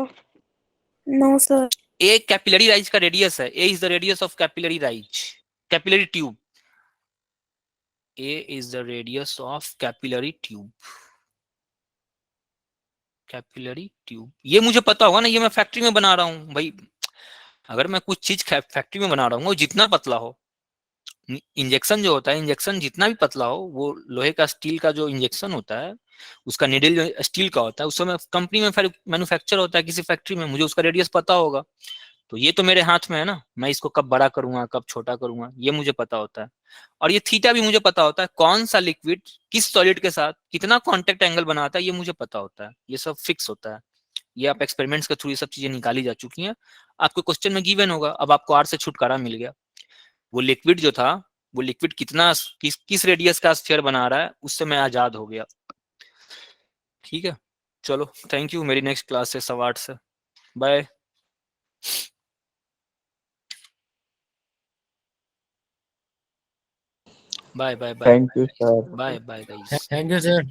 No, sir. A capillary rise का रेडियस है, A is the radius of capillary rise, capillary tube, A is the radius of capillary tube. Capillary tube, ये मुझे पता होगा ना, ये मैं फैक्ट्री में बना रहा हूँ भाई। अगर मैं कुछ चीज फैक्ट्री में बना रहा हूँ, जितना पतला हो, इंजेक्शन जो होता है, इंजेक्शन जितना भी पतला हो, वो लोहे का स्टील का जो इंजेक्शन होता है, उसका निडल जो स्टील का होता है, उस समय कंपनी में मैन्युफैक्चर होता है किसी फैक्ट्री में, मुझे उसका रेडियस पता होगा। तो ये तो मेरे हाथ में है ना, मैं इसको कब बड़ा करूंगा कब छोटा करूंगा, ये मुझे पता होता है। और ये थीटा भी मुझे पता होता है, कौन सा लिक्विड किस सॉलिड के साथ कितना कांटेक्ट एंगल बनाता है, ये मुझे पता होता है, ये सब फिक्स होता है। ये आप एक्सपेरिमेंट्स के थ्रू ये सब चीजें निकाली जा चुकी हैं, आपको क्वेश्चन में गिवन होगा। अब आपको आर से छुटकारा मिल गया। वो लिक्विड जो था, वो लिक्विड कितना किस रेडियस का स्फीयर बना रहा है, उससे मैं आजाद हो गया। ठीक है, चलो थैंक यू। मेरी नेक्स्ट क्लास से 8:15 से। Bye bye bye bye Thank you, sir. Bye bye guys. Thank you sir.